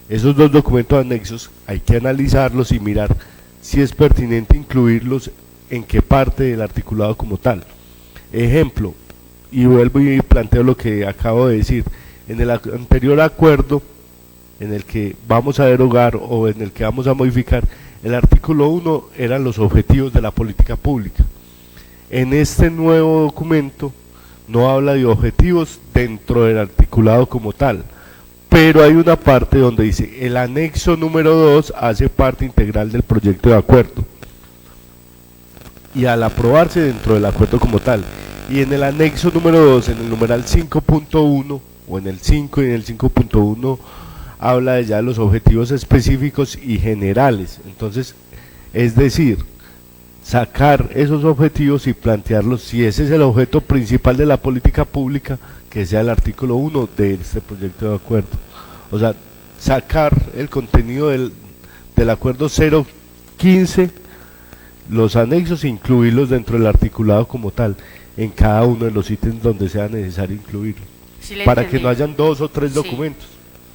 Esos dos documentos anexos hay que analizarlos y mirar si es pertinente incluirlos en qué parte del articulado como tal. Ejemplo, y vuelvo y planteo lo que acabo de decir, en el anterior acuerdo en el que vamos a derogar o en el que vamos a modificar, el artículo 1 eran los objetivos de la política pública. En este nuevo documento no habla de objetivos dentro del articulado como tal, pero hay una parte donde dice el anexo número 2 hace parte integral del proyecto de acuerdo y al aprobarse dentro del acuerdo como tal, y en el anexo número 2, en el numeral 5.1 o en el 5 y en el 5.1 habla de ya los objetivos específicos y generales. Entonces, es decir, sacar esos objetivos y plantearlos, si ese es el objeto principal de la política pública, que sea el artículo 1 de este proyecto de acuerdo. O sea, sacar el contenido del acuerdo 015, los anexos, e incluirlos dentro del articulado como tal, en cada uno de los ítems donde sea necesario incluirlo, Sí, para entendí. que no hayan dos o tres Sí. documentos.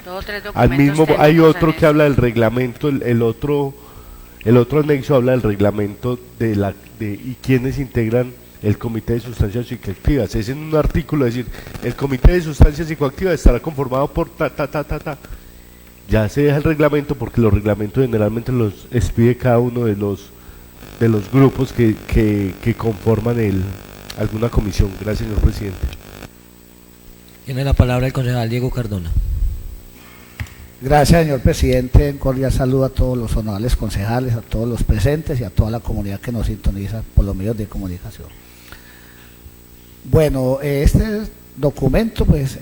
2 o 3 Al documentos mismo hay técnicos otro que anexos. habla del reglamento, el otro anexo habla del reglamento y quienes integran el comité de sustancias psicoactivas. Es en un artículo decir, el comité de sustancias psicoactivas estará conformado por ta. Ya se deja el reglamento porque los reglamentos generalmente los expide cada uno de los grupos que conforman alguna comisión. Gracias, señor presidente. Tiene la palabra el concejal Diego Cardona. Gracias, señor presidente. Un cordial saludo a todos los honorables concejales, a todos los presentes y a toda la comunidad que nos sintoniza por los medios de comunicación. Bueno, este documento, pues,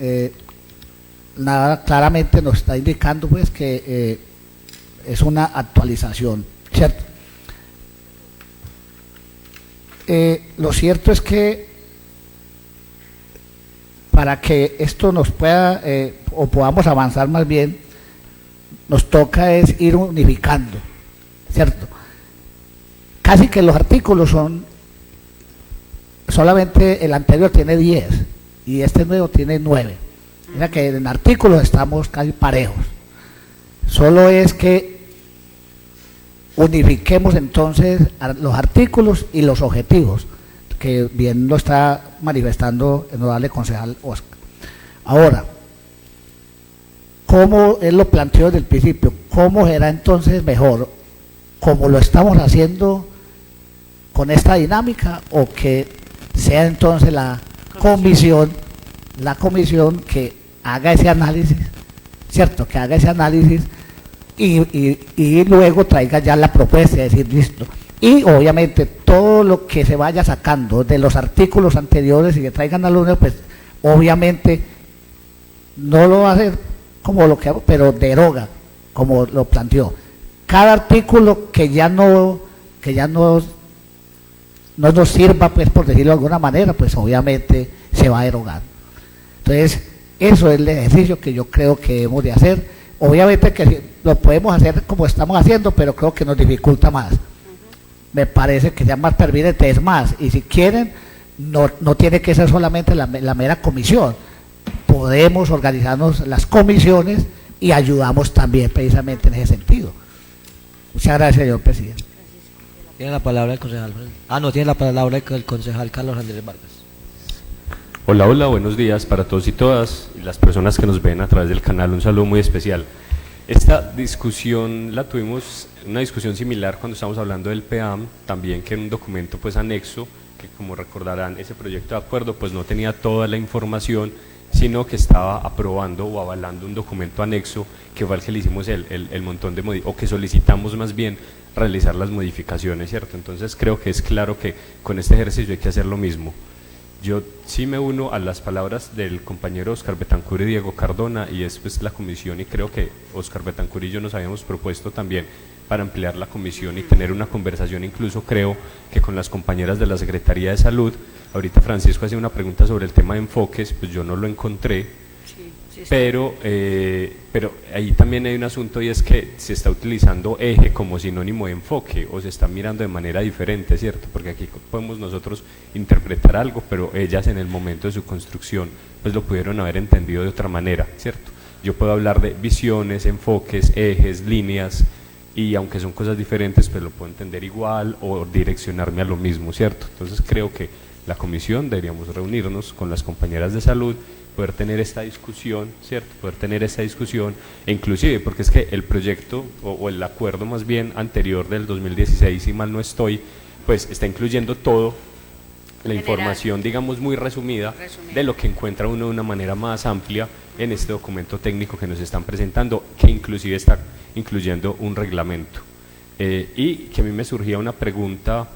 claramente nos está indicando, pues, que es una actualización, ¿cierto? Lo cierto es que para que esto nos pueda, o podamos avanzar más bien, nos toca es ir unificando, ¿cierto? Casi que los artículos solamente el anterior tiene 10 y este nuevo tiene 9. O sea que en artículos estamos casi parejos. Solo es que unifiquemos entonces los artículos y los objetivos, que bien lo está manifestando el honorable concejal Oscar. Ahora, ¿cómo él lo planteó desde el principio? ¿Cómo será entonces mejor? ¿Cómo lo estamos haciendo con esta dinámica o que sea entonces la comisión que haga ese análisis, ¿cierto? Que haga ese análisis y luego traiga ya la propuesta, es decir, listo. Y obviamente todo lo que se vaya sacando de los artículos anteriores y que traigan al lunes, pues obviamente no lo va a hacer como lo que hago, pero deroga, como lo planteó. Cada artículo que ya no nos sirva, pues por decirlo de alguna manera, pues obviamente se va a derogar. Entonces, eso es el ejercicio que yo creo que debemos de hacer. Obviamente que lo podemos hacer como estamos haciendo, pero creo que nos dificulta más. Me parece que ya más pertinente es más, y si quieren, no tiene que ser solamente la mera comisión. Podemos organizarnos las comisiones y ayudamos también precisamente en ese sentido. Muchas gracias, señor presidente. Tiene la palabra el concejal. No, tiene la palabra el concejal Carlos Andrés Vargas. Hola, hola, buenos días para todos y todas, y las personas que nos ven a través del canal, un saludo muy especial. Esta discusión la tuvimos, una discusión similar cuando estábamos hablando del PEAM, también que era un documento pues anexo, que como recordarán ese proyecto de acuerdo pues no tenía toda la información, sino que estaba aprobando o avalando un documento anexo que fue al que le hicimos el montón de o que solicitamos más bien realizar las modificaciones, ¿cierto? Entonces creo que es claro que con este ejercicio hay que hacer lo mismo. Yo sí me uno a las palabras del compañero Óscar Betancur y Diego Cardona, y es pues la comisión, y creo que Óscar Betancur y yo nos habíamos propuesto también para ampliar la comisión y tener una conversación, incluso creo que con las compañeras de la Secretaría de Salud. Ahorita Francisco hacía una pregunta sobre el tema de enfoques, pues yo no lo encontré, pero ahí también hay un asunto, y es que se está utilizando eje como sinónimo de enfoque, o se está mirando de manera diferente, ¿cierto? Porque aquí podemos nosotros interpretar algo, pero ellas en el momento de su construcción pues lo pudieron haber entendido de otra manera, ¿cierto? Yo puedo hablar de visiones, enfoques, ejes, líneas, y aunque son cosas diferentes pues lo puedo entender igual o direccionarme a lo mismo, ¿cierto? Entonces creo que la comisión deberíamos reunirnos con las compañeras de salud, poder tener esta discusión, ¿cierto? Poder tener esta discusión, e inclusive, porque es que el proyecto, o el acuerdo más bien anterior del 2016, si mal no estoy, pues está incluyendo todo, la información, digamos, muy resumida de lo que encuentra uno de una manera más amplia en este documento técnico que nos están presentando, que inclusive está incluyendo un reglamento. Y que a mí me surgía una pregunta,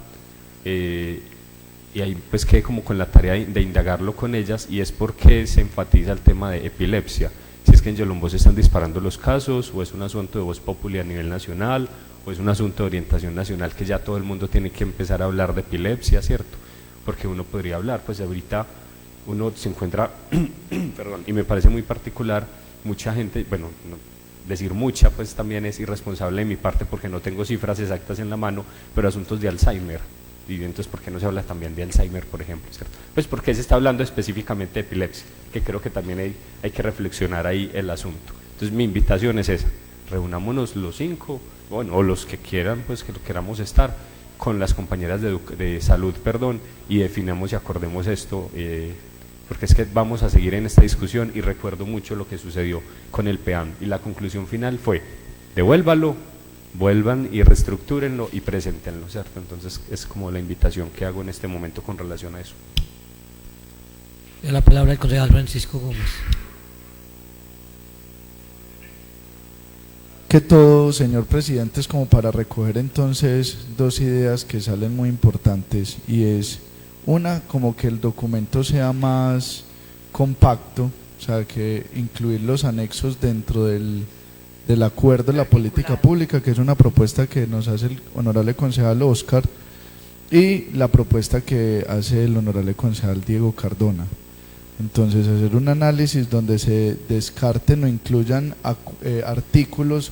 y ahí pues quedé como con la tarea de indagarlo con ellas, y es por qué se enfatiza el tema de epilepsia. Si es que en Yolombó se están disparando los casos, o es un asunto de voz populi a nivel nacional, o es un asunto de orientación nacional que ya todo el mundo tiene que empezar a hablar de epilepsia, ¿cierto? Porque uno podría hablar, pues ahorita uno se encuentra, perdón, y me parece muy particular, mucha gente, bueno, no, decir mucha pues también es irresponsable de mi parte porque no tengo cifras exactas en la mano, pero asuntos de Alzheimer. Y entonces, ¿por qué no se habla también de Alzheimer, por ejemplo? ¿Cierto? Pues porque se está hablando específicamente de epilepsia, que creo que también hay que reflexionar ahí el asunto. Entonces, mi invitación es esa: reunámonos los 5, bueno, o los que quieran, pues que lo queramos estar, con las compañeras de salud, perdón, y definamos y acordemos esto, porque es que vamos a seguir en esta discusión, y recuerdo mucho lo que sucedió con el PEAM, y la conclusión final fue: devuélvalo, vuelvan y reestructúrenlo y preséntenlo, ¿cierto? Entonces es como la invitación que hago en este momento con relación a eso. La palabra del concejal Francisco Gómez. Que todo, señor presidente, es como para recoger entonces dos ideas que salen muy importantes, y es una, como que el documento sea más compacto, o sea, que incluir los anexos dentro del acuerdo de la política pública, que es una propuesta que nos hace el honorable concejal Óscar, y la propuesta que hace el honorable concejal Diego Cardona. Entonces, hacer un análisis donde se descarten o incluyan artículos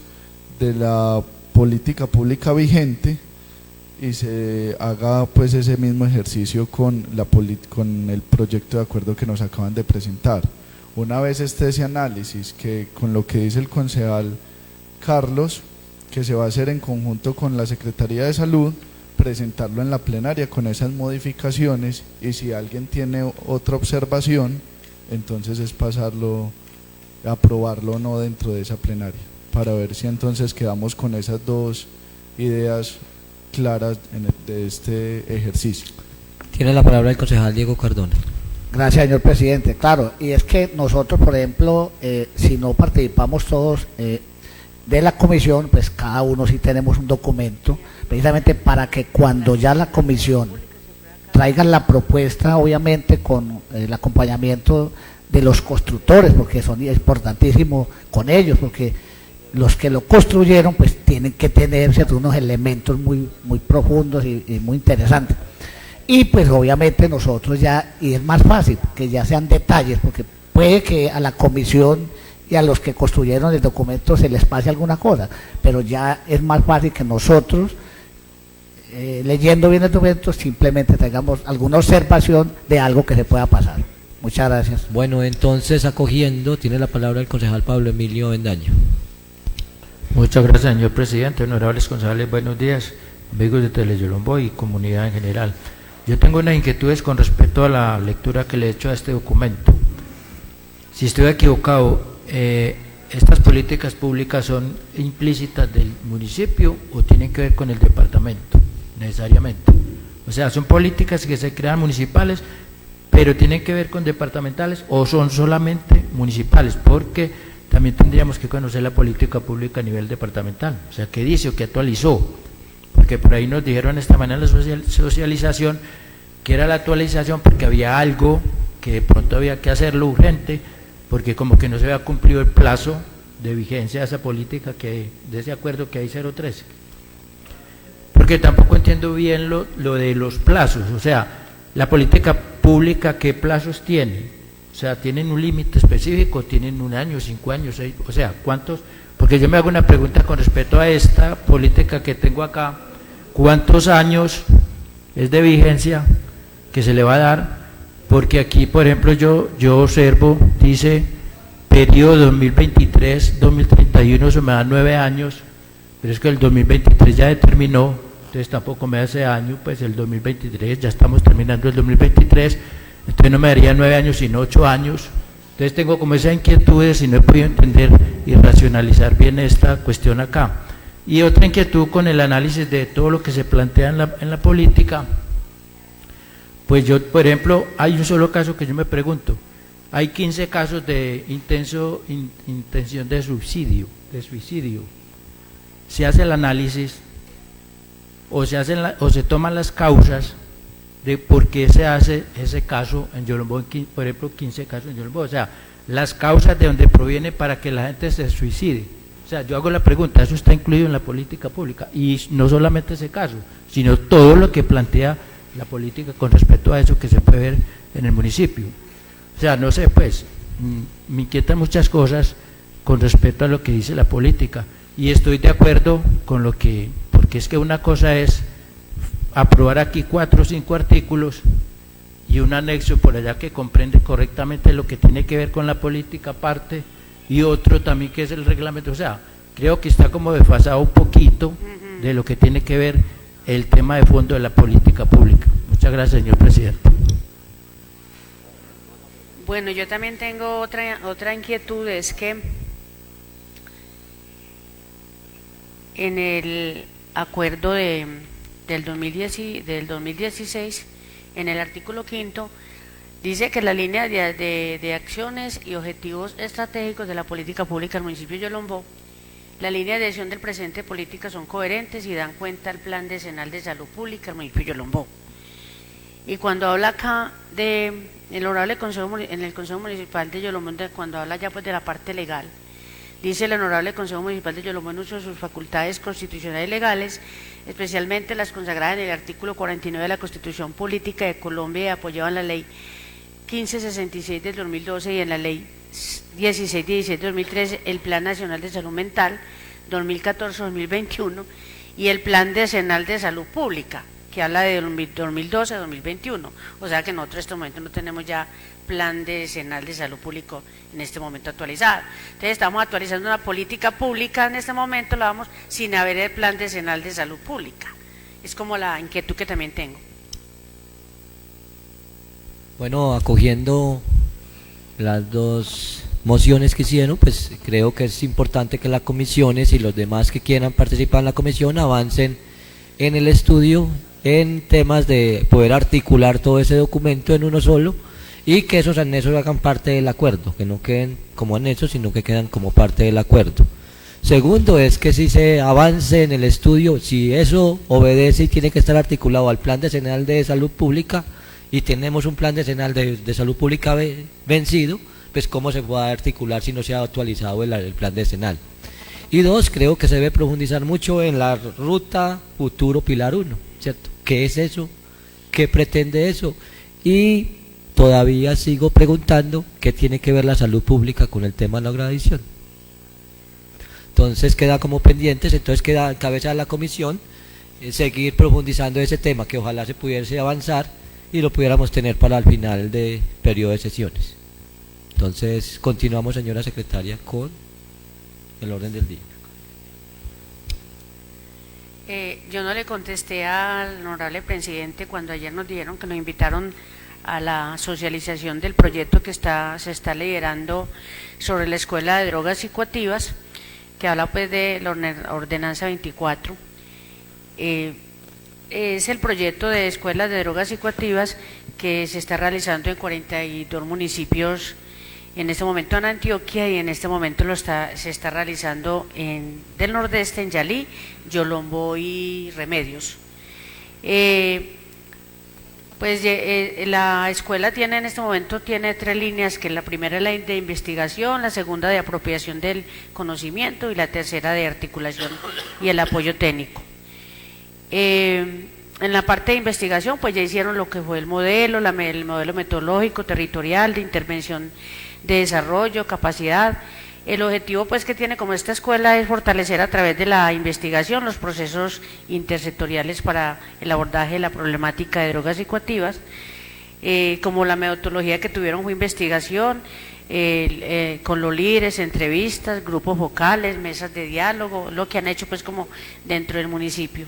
de la política pública vigente, y se haga pues ese mismo ejercicio con el proyecto de acuerdo que nos acaban de presentar. Una vez esté ese análisis, que con lo que dice el concejal Carlos, que se va a hacer en conjunto con la Secretaría de Salud, presentarlo en la plenaria con esas modificaciones, y si alguien tiene otra observación, entonces es pasarlo, aprobarlo o no dentro de esa plenaria, para ver si entonces quedamos con esas dos ideas claras de este ejercicio. Tiene la palabra el concejal Diego Cardona. Gracias, señor presidente. Claro, y es que nosotros, por ejemplo, si no participamos todos de la comisión, pues cada uno sí tenemos un documento, precisamente para que cuando ya la comisión traiga la propuesta, obviamente con el acompañamiento de los constructores, porque son importantísimos con ellos, porque los que lo construyeron pues tienen que tener, ¿cierto?, unos elementos muy profundos y muy interesantes. Y pues obviamente nosotros ya, y es más fácil que ya sean detalles, porque puede que a la comisión y a los que construyeron el documento se les pase alguna cosa, pero ya es más fácil que nosotros, leyendo bien el documento, simplemente tengamos alguna observación de algo que se pueda pasar. Muchas gracias. Bueno, entonces, acogiendo, tiene la palabra el concejal Pablo Emilio Bendaño. Muchas gracias, señor presidente. Honorables concejales, buenos días, amigos de Teleyolombo y comunidad en general. Yo tengo unas inquietudes con respecto a la lectura que le he hecho a este documento. Si estoy equivocado, ¿estas políticas públicas son implícitas del municipio o tienen que ver con el departamento, necesariamente? O sea, ¿son políticas que se crean municipales, pero tienen que ver con departamentales o son solamente municipales? Porque también tendríamos que conocer la política pública a nivel departamental. O sea, ¿qué dice o qué actualizó? Porque por ahí nos dijeron esta mañana en la socialización que era la actualización porque había algo que de pronto había que hacerlo urgente, porque como que no se había cumplido el plazo de vigencia de esa política, de ese acuerdo que hay 013. Porque tampoco entiendo bien lo de los plazos, o sea, la política pública, ¿qué plazos tiene? O sea, ¿tienen un límite específico? ¿Tienen 1 año, 5 años, 6? O sea, ¿cuántos? Porque yo me hago una pregunta con respecto a esta política que tengo acá, ¿cuántos años es de vigencia que se le va a dar? Porque aquí, por ejemplo, yo observo, dice periodo 2023-2031, se me da 9 años, pero es que el 2023 ya determinó, entonces tampoco me hace año, pues el 2023, ya estamos terminando el 2023, entonces no me daría 9 años, sino 8 años. Entonces tengo como esa inquietud de si no he podido entender y racionalizar bien esta cuestión acá. Y otra inquietud con el análisis de todo lo que se plantea en la política. Pues yo, por ejemplo, hay un solo caso que yo me pregunto, hay 15 casos de intención de suicidio, se hace el análisis o se toman las causas de por qué se hace ese caso en Yolombó, por ejemplo 15 casos en Yolombó, o sea, las causas de donde proviene para que la gente se suicide. O sea, yo hago la pregunta, eso está incluido en la política pública, y no solamente ese caso, sino todo lo que plantea la política con respecto a eso que se puede ver en el municipio. O sea, no sé, pues, me inquietan muchas cosas con respecto a lo que dice la política, y estoy de acuerdo con lo que, porque es que una cosa es aprobar aquí 4 o 5 artículos y un anexo por allá que comprende correctamente lo que tiene que ver con la política aparte, y otro también que es el reglamento. O sea, creo que está como desfasado un poquito de lo que tiene que ver el tema de fondo de la política pública. Muchas gracias, señor presidente. Bueno, yo también tengo otra inquietud, es que en el acuerdo del 2016, en el artículo 5, dice que la línea de acciones y objetivos estratégicos de la política pública del municipio de Yolombó, la línea de acción del presente política son coherentes y dan cuenta al Plan Decenal de Salud Pública del municipio de Yolombó. Y cuando habla acá de el honorable consejo, en el Consejo Municipal de Yolombó, cuando habla ya pues de la parte legal, dice el honorable Consejo Municipal de Yolombó en uso de sus facultades constitucionales y legales, especialmente las consagradas en el artículo 49 de la Constitución Política de Colombia y apoyado en la Ley 1566 del 2012 y en la Ley 1616 del 2013, el Plan Nacional de Salud Mental 2014-2021 y el Plan Decenal de Salud Pública, que habla de 2012 a 2021. O sea que nosotros en este momento no tenemos ya Plan Decenal de Salud Público en este momento actualizado. Entonces estamos actualizando una política pública en este momento, la vamos sin haber el Plan Decenal de Salud Pública. Es como la inquietud que también tengo. Bueno, acogiendo las dos mociones que hicieron, pues creo que es importante que las comisiones y los demás que quieran participar en la comisión avancen en el estudio en temas de poder articular todo ese documento en uno solo y que esos anexos hagan parte del acuerdo, que no queden como anexos, sino que quedan como parte del acuerdo. Segundo es que si se avance en el estudio, si eso obedece y tiene que estar articulado al Plan Decenal de Salud Pública, y tenemos un Plan Decenal de Salud Pública vencido, pues cómo se puede articular si no se ha actualizado el Plan Decenal. Y dos, creo que se debe profundizar mucho en la ruta Futuro Pilar 1, ¿cierto? ¿Qué es eso? ¿Qué pretende eso? Y todavía sigo preguntando qué tiene que ver la salud pública con el tema de la drogadicción. Entonces queda como pendientes, entonces queda en cabeza de la comisión seguir profundizando ese tema, que ojalá se pudiese avanzar y lo pudiéramos tener para el final de periodo de sesiones. Entonces continuamos, señora secretaria, con el orden del día. Yo no le contesté al honorable presidente cuando ayer nos dijeron que nos invitaron a la socialización del proyecto que se está liderando sobre la Escuela de Drogas Psicoactivas, que habla pues de la ordenanza 24. Es el proyecto de escuelas de drogas psicoactivas que se está realizando en 42 municipios en este momento en Antioquia, y en este momento se está realizando del Nordeste, en Yalí, Yolombó y Remedios. La escuela en este momento tiene 3 líneas, que la primera es la de investigación, la segunda de apropiación del conocimiento y la tercera de articulación y el apoyo técnico. En la parte de investigación pues ya hicieron lo que fue el modelo metodológico, territorial, de intervención, de desarrollo, capacidad. El objetivo pues que tiene como esta escuela es fortalecer a través de la investigación los procesos intersectoriales para el abordaje de la problemática de drogas psicoactivas, como la metodología que tuvieron fue investigación, con los líderes, entrevistas, grupos vocales, mesas de diálogo, lo que han hecho pues como dentro del municipio.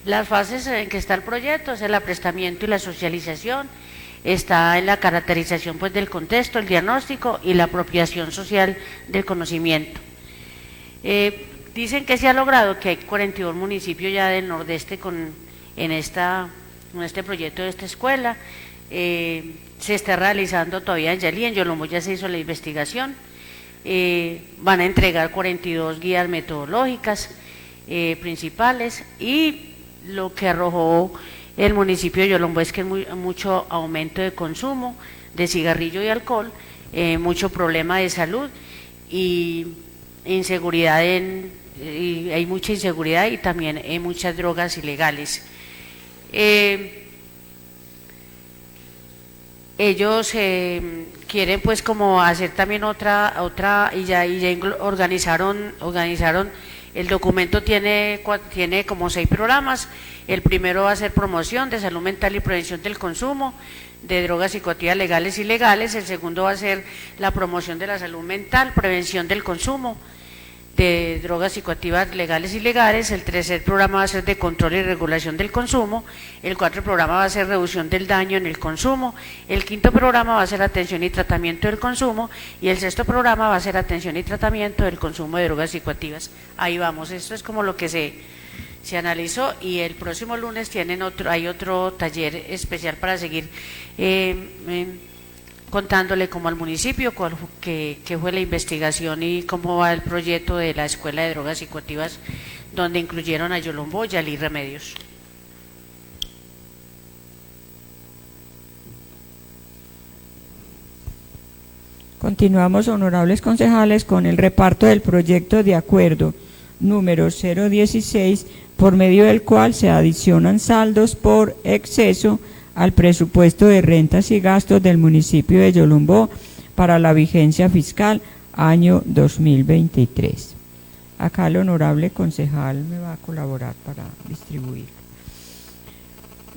Las fases en que está el proyecto es el aprestamiento y la socialización, está en la caracterización pues del contexto, el diagnóstico y la apropiación social del conocimiento. Dicen que se ha logrado, que hay 42 municipios ya del Nordeste en este proyecto de esta escuela. Se está realizando todavía en Yalí, en Yolombó ya se hizo la investigación. Van a entregar 42 guías metodológicas principales, y lo que arrojó el municipio de Yolombó es que hay mucho aumento de consumo de cigarrillo y alcohol, mucho problema de salud y inseguridad, y hay mucha inseguridad, y también hay muchas drogas ilegales. Ellos quieren pues como hacer también otra y ya organizaron el documento. Tiene como 6 programas. El primero va a ser promoción de salud mental y prevención del consumo de drogas psicoactivas legales y ilegales. El segundo va a ser la promoción de la salud mental, prevención del consumo de drogas psicoactivas legales y ilegales. El tercer programa va a ser de control y regulación del consumo. El cuarto programa va a ser reducción del daño en el consumo. El quinto programa va a ser atención y tratamiento del consumo, y el sexto programa va a ser atención y tratamiento del consumo de drogas psicoactivas. Ahí vamos, esto es como lo que se analizó, y el próximo lunes hay otro taller especial para seguir contándole como al municipio qué fue la investigación y cómo va el proyecto de la Escuela de Drogas Psicoactivas, donde incluyeron a Yolombó, Yalí y Remedios. Continuamos, honorables concejales, con el reparto del proyecto de acuerdo número 016, por medio del cual se adicionan saldos por exceso al presupuesto de rentas y gastos del municipio de Yolombó para la vigencia fiscal año 2023. Acá el honorable concejal me va a colaborar para distribuir.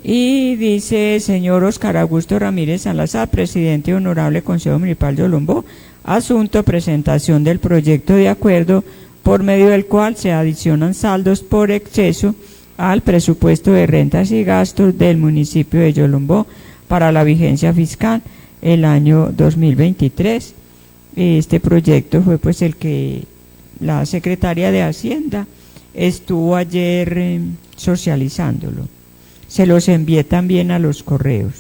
Y dice: señor Óscar Augusto Ramírez Salazar, presidente honorable Consejo Municipal de Yolombó, asunto: presentación del proyecto de acuerdo por medio del cual se adicionan saldos por exceso al presupuesto de rentas y gastos del municipio de Yolombó para la vigencia fiscal el año 2023. Este proyecto fue pues el que la secretaria de Hacienda estuvo ayer socializándolo. Se los envié también a los correos.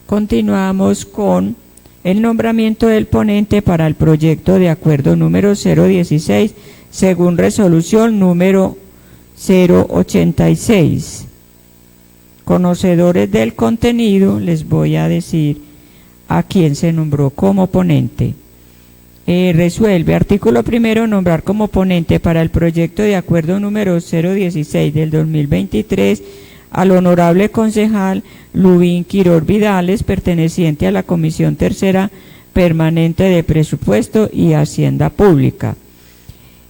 Continuamos con el nombramiento del ponente para el proyecto de acuerdo número 016, según resolución número 086. Conocedores del contenido, les voy a decir a quién se nombró como ponente. Resuelve, artículo primero, nombrar como ponente para el proyecto de acuerdo número 016 del 2023 al honorable concejal Lubín Quirós Vidales, perteneciente a la Comisión Tercera Permanente de Presupuesto y Hacienda Pública.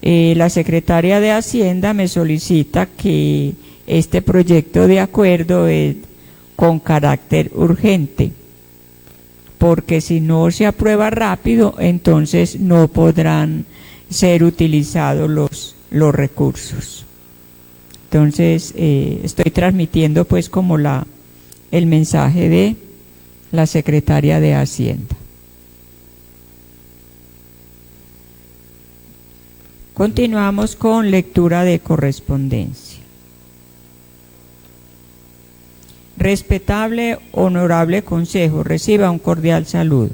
La secretaria de Hacienda me solicita que este proyecto de acuerdo es con carácter urgente, porque si no se aprueba rápido, entonces no podrán ser utilizados los recursos. Entonces, estoy transmitiendo pues como el mensaje de la secretaria de Hacienda. Continuamos con lectura de correspondencia. Respetable, honorable consejo, reciba un cordial saludo.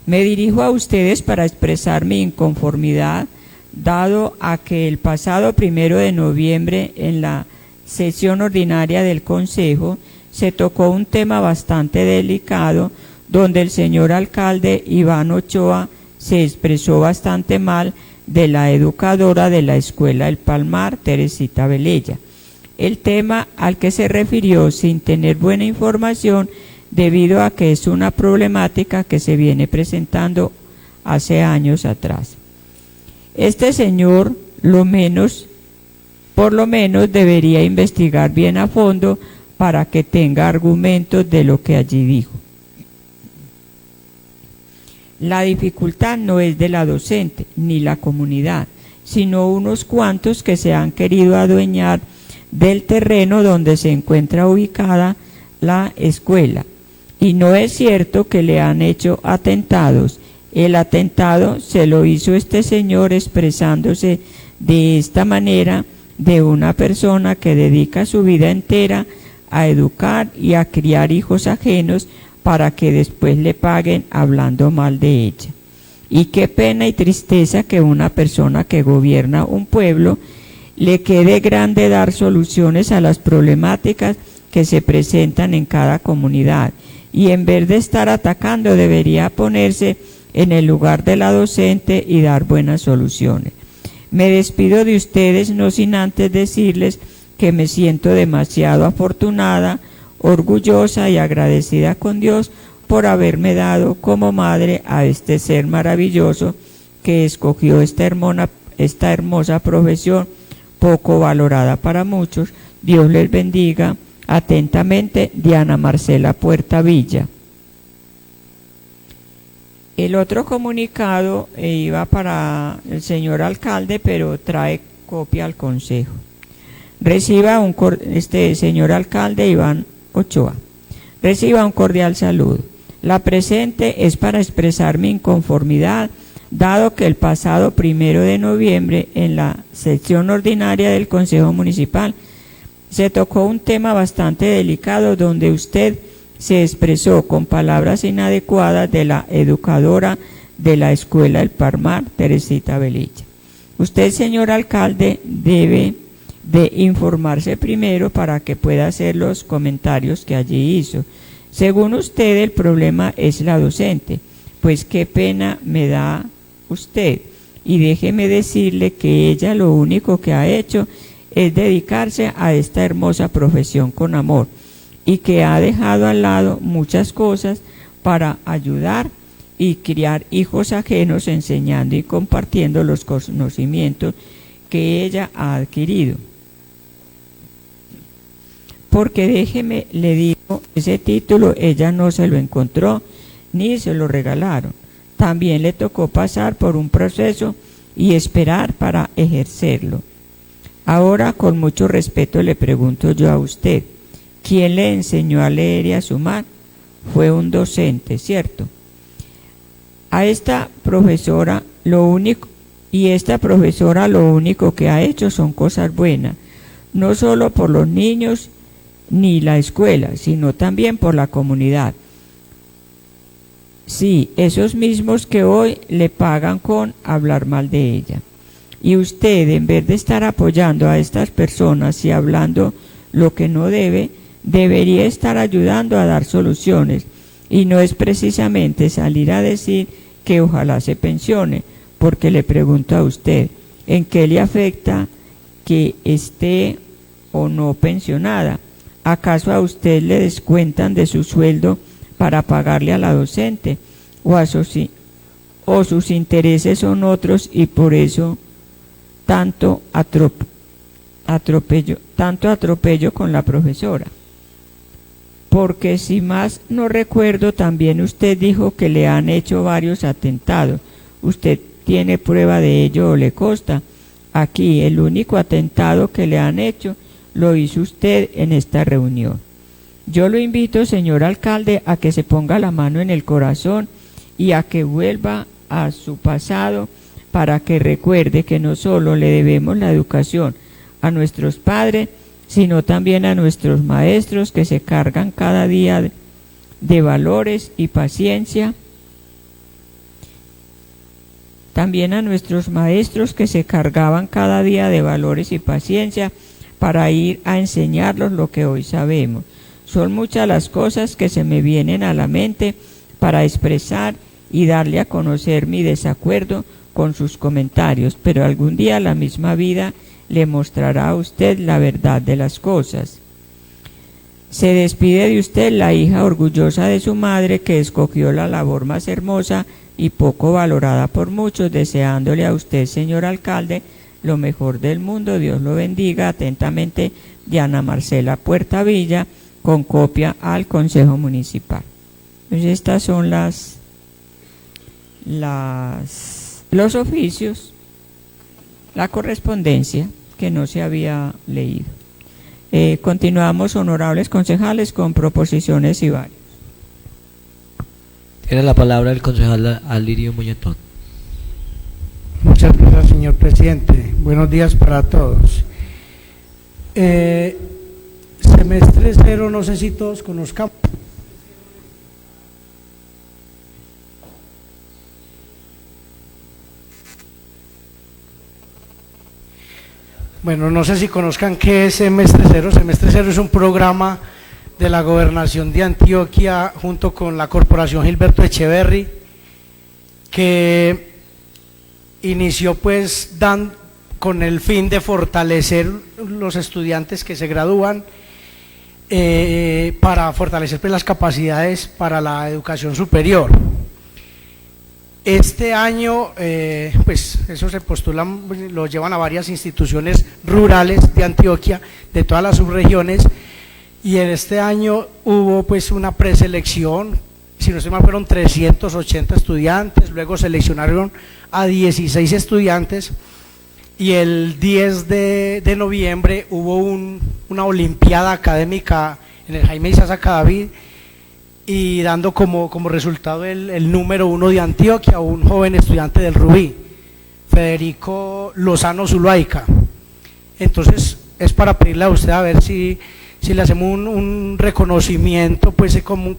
Me dirijo a ustedes para expresar mi inconformidad, dado a que el pasado 1 de noviembre en la sesión ordinaria del Consejo se tocó un tema bastante delicado, donde el señor alcalde Iván Ochoa se expresó bastante mal de la educadora de la Escuela El Palmar, Teresita Velella. El tema al que se refirió sin tener buena información, debido a que es una problemática que se viene presentando hace años atrás. Este señor, por lo menos debería investigar bien a fondo para que tenga argumentos de lo que allí dijo. La dificultad no es de la docente ni la comunidad, sino unos cuantos que se han querido adueñar del terreno donde se encuentra ubicada la escuela. Y no es cierto que le han hecho atentados. El atentado se lo hizo este señor expresándose de esta manera de una persona que dedica su vida entera a educar y a criar hijos ajenos para que después le paguen hablando mal de ella. Y qué pena y tristeza que una persona que gobierna un pueblo le quede grande dar soluciones a las problemáticas que se presentan en cada comunidad, y en vez de estar atacando debería ponerse en el lugar de la docente y dar buenas soluciones. Me despido de ustedes no sin antes decirles que me siento demasiado afortunada, orgullosa y agradecida con Dios por haberme dado como madre a este ser maravilloso que escogió esta hermosa profesión poco valorada para muchos. Dios les bendiga. Atentamente, Diana Marcela Puerta Villa. El otro comunicado iba para el señor alcalde, pero trae copia al consejo. Reciba señor alcalde Iván Ochoa. Reciba un cordial saludo. La presente es para expresar mi inconformidad, dado que el pasado 1 de noviembre en la sesión ordinaria del Consejo Municipal se tocó un tema bastante delicado, donde usted se expresó con palabras inadecuadas de la educadora de la Escuela El Palmar, Teresita Velella. Usted, señor alcalde, debe de informarse primero para que pueda hacer los comentarios que allí hizo. Según usted, el problema es la docente. Pues qué pena me da usted. Y déjeme decirle que ella lo único que ha hecho es dedicarse a esta hermosa profesión con amor, y que ha dejado al lado muchas cosas para ayudar y criar hijos ajenos, enseñando y compartiendo los conocimientos que ella ha adquirido. Porque déjeme, le digo, ese título ella no se lo encontró ni se lo regalaron. También le tocó pasar por un proceso y esperar para ejercerlo. Ahora, con mucho respeto, le pregunto yo a usted, ¿quién le enseñó a leer y a sumar? Fue un docente, ¿cierto? A esta profesora lo único que ha hecho son cosas buenas, no solo por los niños ni la escuela, sino también por la comunidad. Sí, esos mismos que hoy le pagan con hablar mal de ella. Y usted, en vez de estar apoyando a estas personas y hablando lo que no debe, debería estar ayudando a dar soluciones, y no es precisamente salir a decir que ojalá se pensione, porque le pregunto a usted, ¿en qué le afecta que esté o no pensionada? ¿Acaso a usted le descuentan de su sueldo para pagarle a la docente? ¿O sus intereses son otros y por eso tanto atropello con la profesora? Porque si más no recuerdo, también usted dijo que le han hecho varios atentados. Usted tiene prueba de ello o le consta. Aquí el único atentado que le han hecho lo hizo usted en esta reunión. Yo lo invito, señor alcalde, a que se ponga la mano en el corazón y a que vuelva a su pasado para que recuerde que no solo le debemos la educación a nuestros padres, sino también a nuestros maestros que se cargan cada día de valores y paciencia. También a nuestros maestros que se cargaban cada día de valores y paciencia para ir a enseñarlos lo que hoy sabemos. Son muchas las cosas que se me vienen a la mente para expresar y darle a conocer mi desacuerdo con sus comentarios, pero algún día la misma vida le mostrará a usted la verdad de las cosas. Se despide de usted la hija orgullosa de su madre que escogió la labor más hermosa y poco valorada por muchos, deseándole a usted, señor alcalde, lo mejor del mundo. Dios lo bendiga. Atentamente, Diana Marcela Puerta Villa, con copia al Consejo Municipal. Entonces, estas son los oficios, la correspondencia que no se había leído. Continuamos, honorables concejales, con proposiciones y varios. Tiene la palabra el concejal Alirio Muñetón. Muchas gracias, señor presidente. Buenos días para todos. Semestre cero, no sé si todos conozcamos. Bueno, no sé si conozcan qué es Semestre Cero. Semestre Cero es un programa de la Gobernación de Antioquia junto con la Corporación Gilberto Echeverry, que inició pues con el fin de fortalecer los estudiantes que se gradúan, para fortalecer pues las capacidades para la educación superior. Este año, pues eso se postula, lo llevan a varias instituciones rurales de Antioquia, de todas las subregiones, y en este año hubo pues una preselección, si no estoy mal fueron 380 estudiantes, luego seleccionaron a 16 estudiantes, y el 10 de noviembre hubo una olimpiada académica en el Jaime Isaza Cadavid, y dando como resultado el número 1 de Antioquia, un joven estudiante del Rubí, Federico Lozano Zuluaica. Entonces es para pedirle a usted a ver si le hacemos un reconocimiento pues con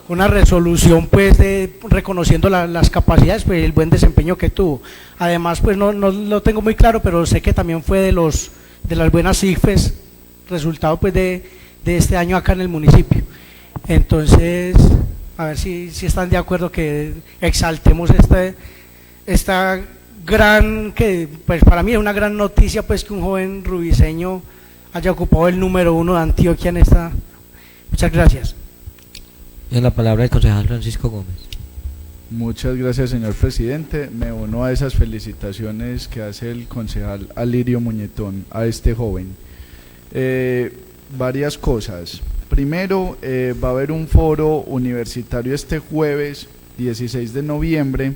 una resolución pues reconociendo las capacidades, pues el buen desempeño que tuvo. Además pues no lo tengo muy claro, pero sé que también fue de las buenas cifras, resultado pues de este año acá en el municipio. Entonces, a ver si están de acuerdo que exaltemos esta gran, que pues para mí es una gran noticia pues que un joven rubiseño haya ocupado el número 1 de Antioquia en esta. Muchas gracias. En la palabra el concejal Francisco Gómez. Muchas gracias, señor presidente. Me uno a esas felicitaciones que hace el concejal Alirio Muñetón a este joven. Varias cosas. Primero, va a haber un foro universitario este jueves 16 de noviembre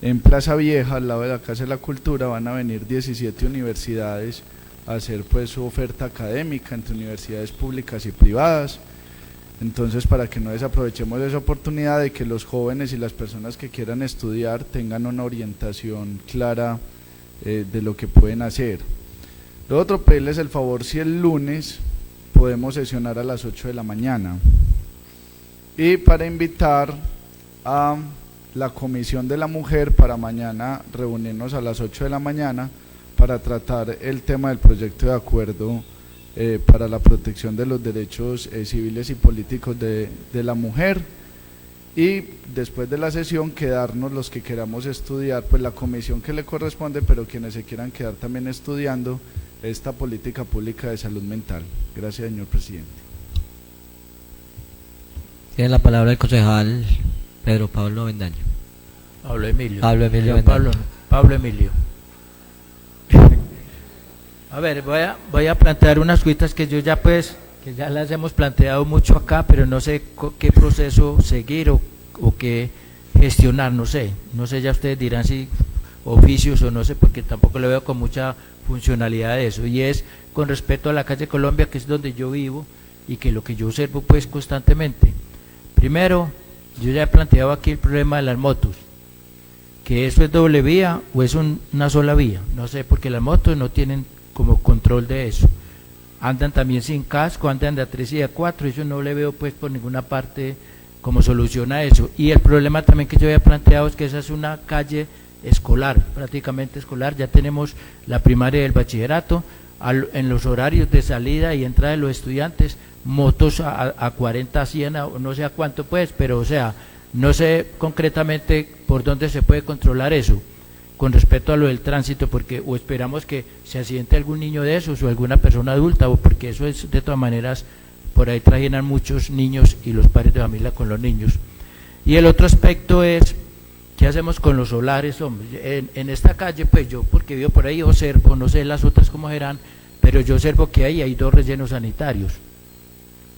en Plaza Vieja, al lado de la Casa de la Cultura. Van a venir 17 universidades a hacer pues su oferta académica entre universidades públicas y privadas. Entonces, para que no desaprovechemos esa oportunidad de que los jóvenes y las personas que quieran estudiar tengan una orientación clara de lo que pueden hacer. Lo otro, pedirles el favor si el lunes podemos sesionar a las 8 de la mañana, y para invitar a la Comisión de la Mujer para mañana reunirnos a las 8 de la mañana para tratar el tema del proyecto de acuerdo para la protección de los derechos civiles y políticos de la mujer, y después de la sesión quedarnos los que queramos estudiar, pues la comisión que le corresponde, pero quienes se quieran quedar también estudiando esta política pública de salud mental. Gracias, señor presidente. Tiene la palabra el concejal Pedro Pablo Bendaño. Pablo Emilio. Pablo Emilio Bendaño. Pablo Emilio. A ver, voy a plantear unas cuitas que yo ya pues, que ya las hemos planteado mucho acá, pero no sé qué proceso seguir o qué gestionar, no sé, ya ustedes dirán si oficios o no sé, porque tampoco le veo con mucha funcionalidad de eso, y es con respecto a la calle Colombia, que es donde yo vivo y que lo que yo observo pues constantemente. Primero, yo ya he planteado aquí el problema de las motos, que eso es doble vía o es una sola vía, no sé, porque las motos no tienen como control de eso, andan también sin casco, andan de a 3 y de a 4, eso no le veo pues por ninguna parte como soluciona eso. Y el problema también que yo había planteado es que esa es una calle escolar, prácticamente escolar, ya tenemos la primaria y el bachillerato, en los horarios de salida y entrada de los estudiantes, motos a 40, 100, no sé a cuánto pues, pero o sea, no sé concretamente por dónde se puede controlar eso con respecto a lo del tránsito, porque o esperamos que se accidente algún niño de esos o alguna persona adulta, o porque eso es de todas maneras, por ahí trajeran muchos niños y los padres de familia con los niños. Y el otro aspecto es, ¿qué hacemos con los solares, hombre? En esta calle, pues yo, porque vivo por ahí, observo, no sé las otras cómo serán, pero yo observo que hay 2 rellenos sanitarios.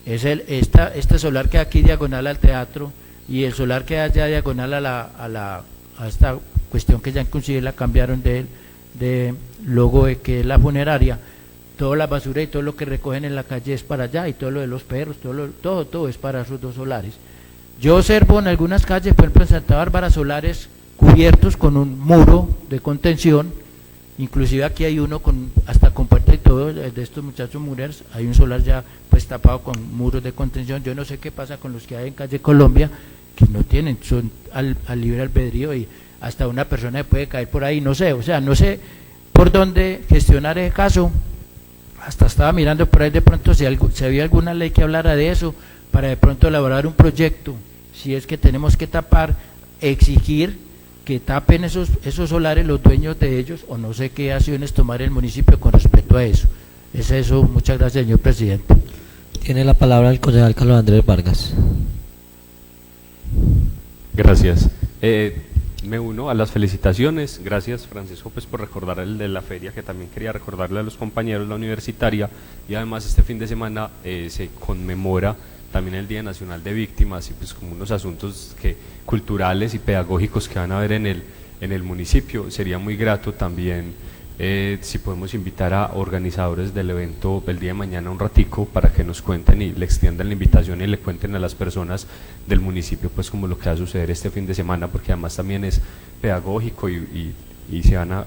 Es este solar que aquí diagonal al teatro y el solar que allá diagonal a esta cuestión que ya inclusive la cambiaron de logo de que es la funeraria. Toda la basura y todo lo que recogen en la calle es para allá, y todo lo de los perros, todo es para esos 2 solares. Yo observo en algunas calles, por ejemplo en Santa Bárbara, solares cubiertos con un muro de contención, inclusive aquí hay uno hasta con puerta y todo, de estos muchachos mureros, hay un solar ya pues tapado con muros de contención. Yo no sé qué pasa con los que hay en calle Colombia, que no tienen, son al libre albedrío, y hasta una persona puede caer por ahí, no sé, o sea, no sé por dónde gestionar ese caso. Hasta estaba mirando por ahí de pronto si había alguna ley que hablara de eso, para de pronto elaborar un proyecto, si es que tenemos que tapar, exigir que tapen esos solares los dueños de ellos, o no sé qué acciones tomar el municipio con respecto a eso. Es eso, muchas gracias, señor presidente. Tiene la palabra el concejal Carlos Andrés Vargas. Gracias. Me uno a las felicitaciones. Gracias, Francisco, pues por recordar el de la feria, que también quería recordarle a los compañeros la universitaria, y además este fin de semana se conmemora también el Día Nacional de Víctimas, y pues como unos asuntos culturales y pedagógicos que van a haber en el municipio. Sería muy grato también si podemos invitar a organizadores del evento el día de mañana un ratico, para que nos cuenten y le extiendan la invitación y le cuenten a las personas del municipio pues como lo que va a suceder este fin de semana, porque además también es pedagógico y se van a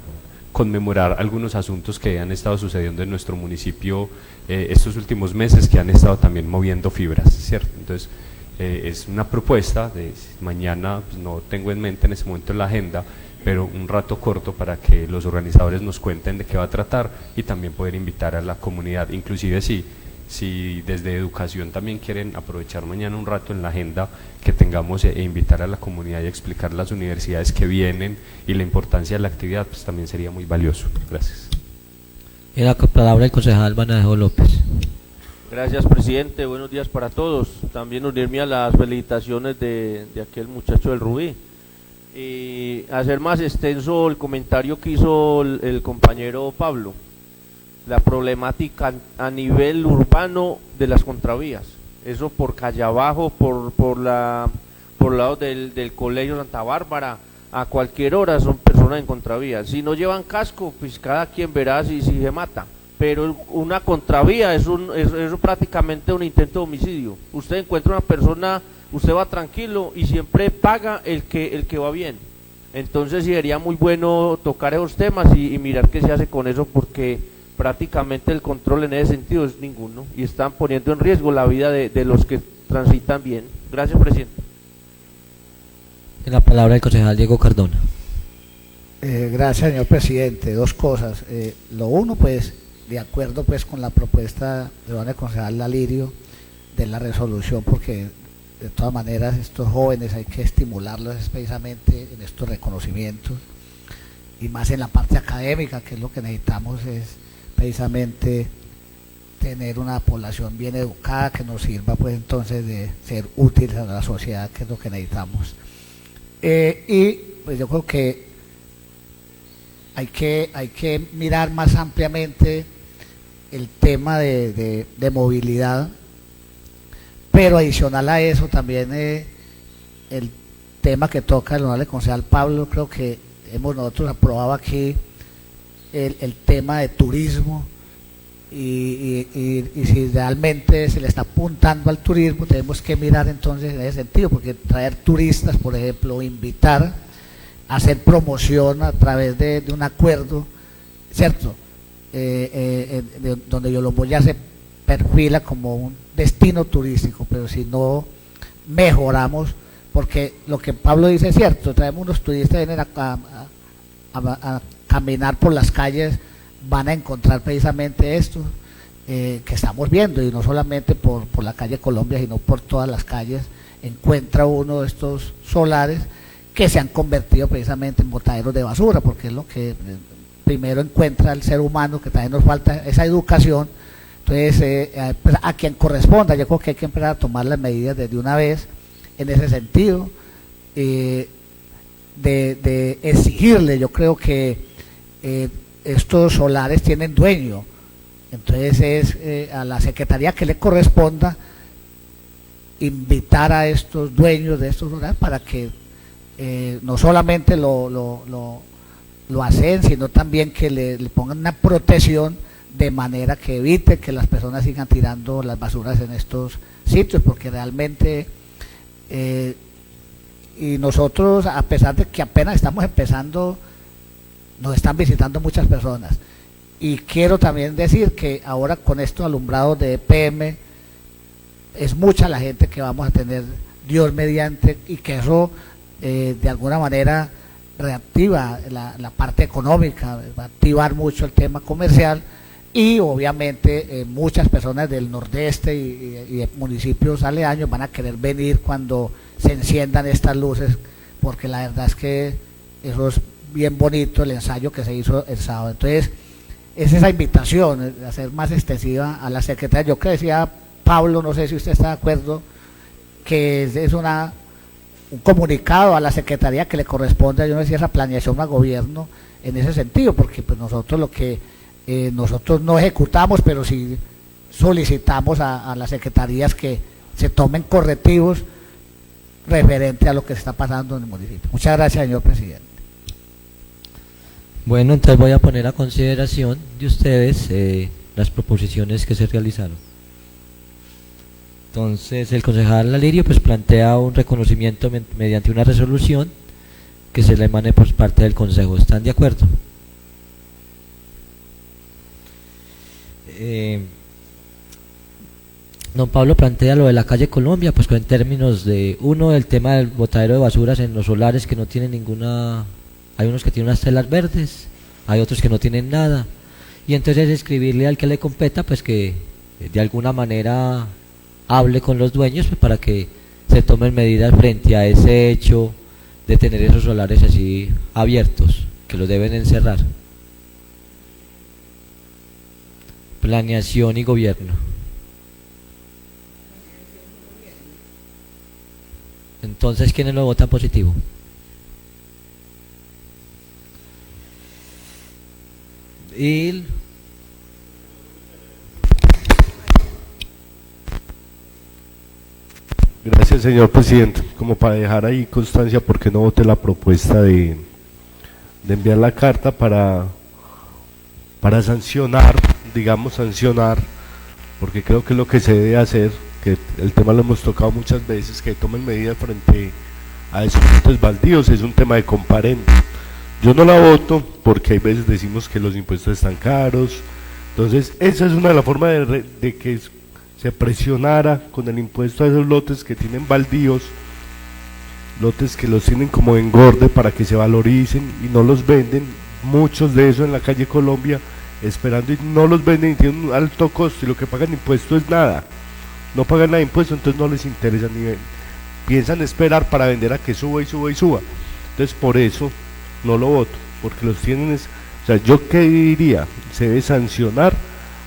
conmemorar algunos asuntos que han estado sucediendo en nuestro municipio estos últimos meses, que han estado también moviendo fibras, ¿cierto? Entonces es una propuesta de mañana, pues no tengo en mente en ese momento en la agenda, pero un rato corto para que los organizadores nos cuenten de qué va a tratar, y también poder invitar a la comunidad, inclusive si desde educación también quieren aprovechar mañana un rato en la agenda que tengamos e invitar a la comunidad y explicar las universidades que vienen y la importancia de la actividad, pues también sería muy valioso. Gracias. Tiene la palabra el concejal Banadejo López. Gracias, presidente. Buenos días para todos. También unirme a las felicitaciones de aquel muchacho del Rubí. Y hacer más extenso el comentario que hizo el compañero Pablo, la problemática a nivel urbano de las contravías, eso por calle abajo, por lado del colegio Santa Bárbara, a cualquier hora son personas en contravías. Si no llevan casco, pues cada quien verá si se mata, pero una contravía es prácticamente un intento de homicidio. Usted encuentra una persona, usted va tranquilo y siempre paga el que va bien. Entonces sería muy bueno tocar esos temas y mirar qué se hace con eso, porque prácticamente el control en ese sentido es ninguno y están poniendo en riesgo la vida de los que transitan bien. Gracias, presidente. Tiene la palabra el concejal Diego Cardona. Gracias, señor presidente. 2 cosas. Lo uno, pues, de acuerdo pues con la propuesta de don el concejal Lalirio de la resolución, porque de todas maneras estos jóvenes hay que estimularlos precisamente en estos reconocimientos, y más en la parte académica, que es lo que necesitamos, es precisamente tener una población bien educada que nos sirva pues entonces de ser útiles a la sociedad, que es lo que necesitamos. Y pues yo creo que hay que mirar más ampliamente el tema de movilidad, pero adicional a eso también tema que toca el honorable concejal Pablo, creo que hemos nosotros aprobado aquí el tema de turismo y si realmente se le está apuntando al turismo, tenemos que mirar entonces en ese sentido, porque traer turistas, por ejemplo, invitar, hacer promoción a través de un acuerdo, ¿cierto? Donde Yolombó se perfila como un destino turístico, pero si no mejoramos, porque lo que Pablo dice es cierto, traemos unos turistas que vienen a caminar por las calles, van a encontrar precisamente esto que estamos viendo, y no solamente por la calle Colombia, sino por todas las calles, encuentra uno de estos solares que se han convertido precisamente en botaderos de basura, porque es lo que primero encuentra el ser humano, que también nos falta esa educación. Entonces, pues a quien corresponda, yo creo que hay que empezar a tomar las medidas desde una vez en ese sentido, de exigirle. Yo creo que estos solares tienen dueño, entonces es a la Secretaría que le corresponda invitar a estos dueños de estos solares para que no solamente lo hacen, sino también que le pongan una protección de manera que evite que las personas sigan tirando las basuras en estos sitios, porque realmente y nosotros, a pesar de que apenas estamos empezando, nos están visitando muchas personas, y quiero también decir que ahora con estos alumbrados de EPM es mucha la gente que vamos a tener, Dios mediante, y que eso de alguna manera reactiva la parte económica, va a activar mucho el tema comercial, y obviamente muchas personas del nordeste y de municipios aledaños van a querer venir cuando se enciendan estas luces, porque la verdad es que eso es bien bonito, el ensayo que se hizo el sábado. Entonces es esa invitación, hacer más extensiva a la Secretaría. Yo que decía Pablo, no sé si usted está de acuerdo, que es un comunicado a la Secretaría que le corresponde, yo no decía, esa planeación al gobierno en ese sentido, porque pues nosotros lo que nosotros no ejecutamos, pero sí solicitamos a las secretarías que se tomen correctivos referente a lo que se está pasando en el municipio. Muchas gracias, señor presidente. Bueno, entonces voy a poner a consideración de ustedes las proposiciones que se realizaron. Entonces el concejal Alirio pues plantea un reconocimiento mediante una resolución que se le emane por parte del Consejo. ¿Están de acuerdo? Don Pablo plantea lo de la calle Colombia, pues en términos de, uno, el tema del botadero de basuras en los solares que no tienen ninguna, hay unos que tienen unas telas verdes, hay otros que no tienen nada, y entonces escribirle al que le competa pues que de alguna manera hable con los dueños pues, para que se tomen medidas frente a ese hecho de tener esos solares así abiertos, que los deben encerrar. Planeación y gobierno. Entonces, ¿quiénes lo votan positivo? Y gracias, señor presidente. Como para dejar ahí constancia, porque no voté la propuesta de enviar la carta para sancionar, digamos sancionar, porque creo que es lo que se debe hacer, que el tema lo hemos tocado muchas veces, que tomen medidas frente a esos puntos baldíos, es un tema de comparendo. Yo no la voto porque hay veces decimos que los impuestos están caros, entonces esa es una de las formas de que se presionara con el impuesto a esos lotes que tienen baldíos, lotes que los tienen como engorde para que se valoricen y no los venden, muchos de esos en la calle Colombia esperando y no los venden y tienen un alto costo y lo que pagan impuesto es nada, no pagan nada de impuesto, entonces no les interesa ni ven. Piensan esperar para vender a que suba y suba y suba, entonces por eso no lo voto, porque los tienen, o sea, yo qué diría, se debe sancionar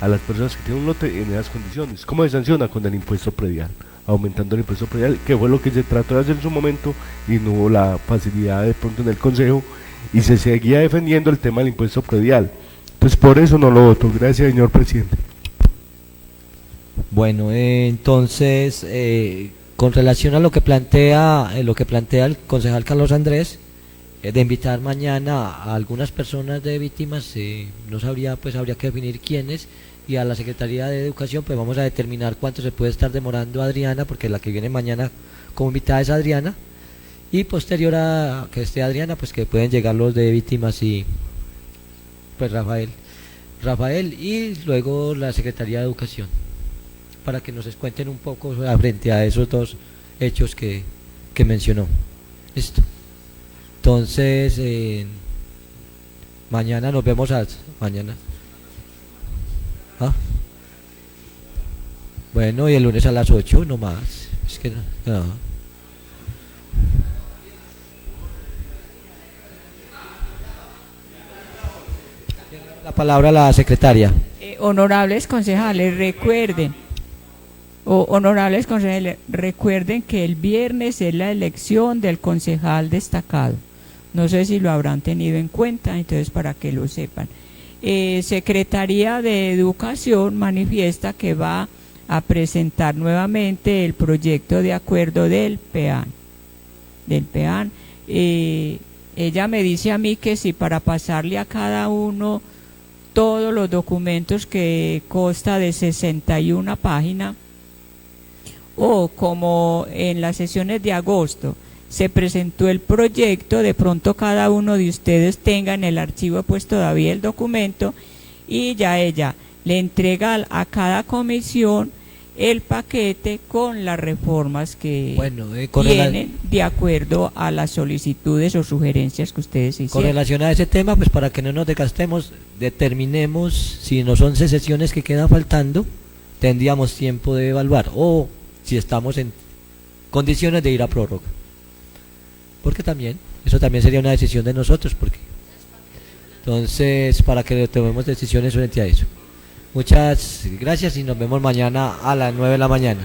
a las personas que tienen un lote en esas condiciones. ¿Cómo se sanciona? Con el impuesto predial, aumentando el impuesto predial, que fue lo que se trató de hacer en su momento y no hubo la facilidad de pronto en el Consejo y se seguía defendiendo el tema del impuesto predial. Entonces por eso no lo voto. Gracias, señor presidente. Bueno, entonces Con relación a lo que plantea el concejal Carlos Andrés, de invitar mañana a algunas personas de víctimas, no sabría, pues habría que definir quiénes, y a la Secretaría de Educación pues vamos a determinar cuánto se puede estar demorando Adriana, porque la que viene mañana como invitada es Adriana, y posterior a que esté Adriana pues que pueden llegar los de víctimas y pues Rafael y luego la Secretaría de Educación, para que nos cuenten un poco frente a esos dos hechos que mencionó. Listo. Entonces, mañana nos vemos mañana. ¿Ah? Bueno, y el lunes a las 8 no más. Es que no. La palabra a la secretaria. Honorables concejales, recuerden que el viernes es la elección del concejal destacado. No sé si lo habrán tenido en cuenta, entonces para que lo sepan. Secretaría de Educación manifiesta que va a presentar nuevamente el proyecto de acuerdo del PEAN. Ella me dice a mí que si para pasarle a cada uno todos los documentos, que consta de 61 páginas, o como en las sesiones de agosto se presentó el proyecto, de pronto cada uno de ustedes tenga en el archivo pues todavía el documento, y ya ella le entrega a cada comisión el paquete con las reformas que tienen de acuerdo a las solicitudes o sugerencias que ustedes hicieron. Con relación a ese tema, pues para que no nos desgastemos, determinemos si no son sesiones que quedan faltando, tendríamos tiempo de evaluar, o si estamos en condiciones de ir a prórroga, porque también, eso también sería una decisión de nosotros, porque entonces para que tomemos decisiones frente a eso. Muchas gracias y nos vemos mañana a las 9 de la mañana.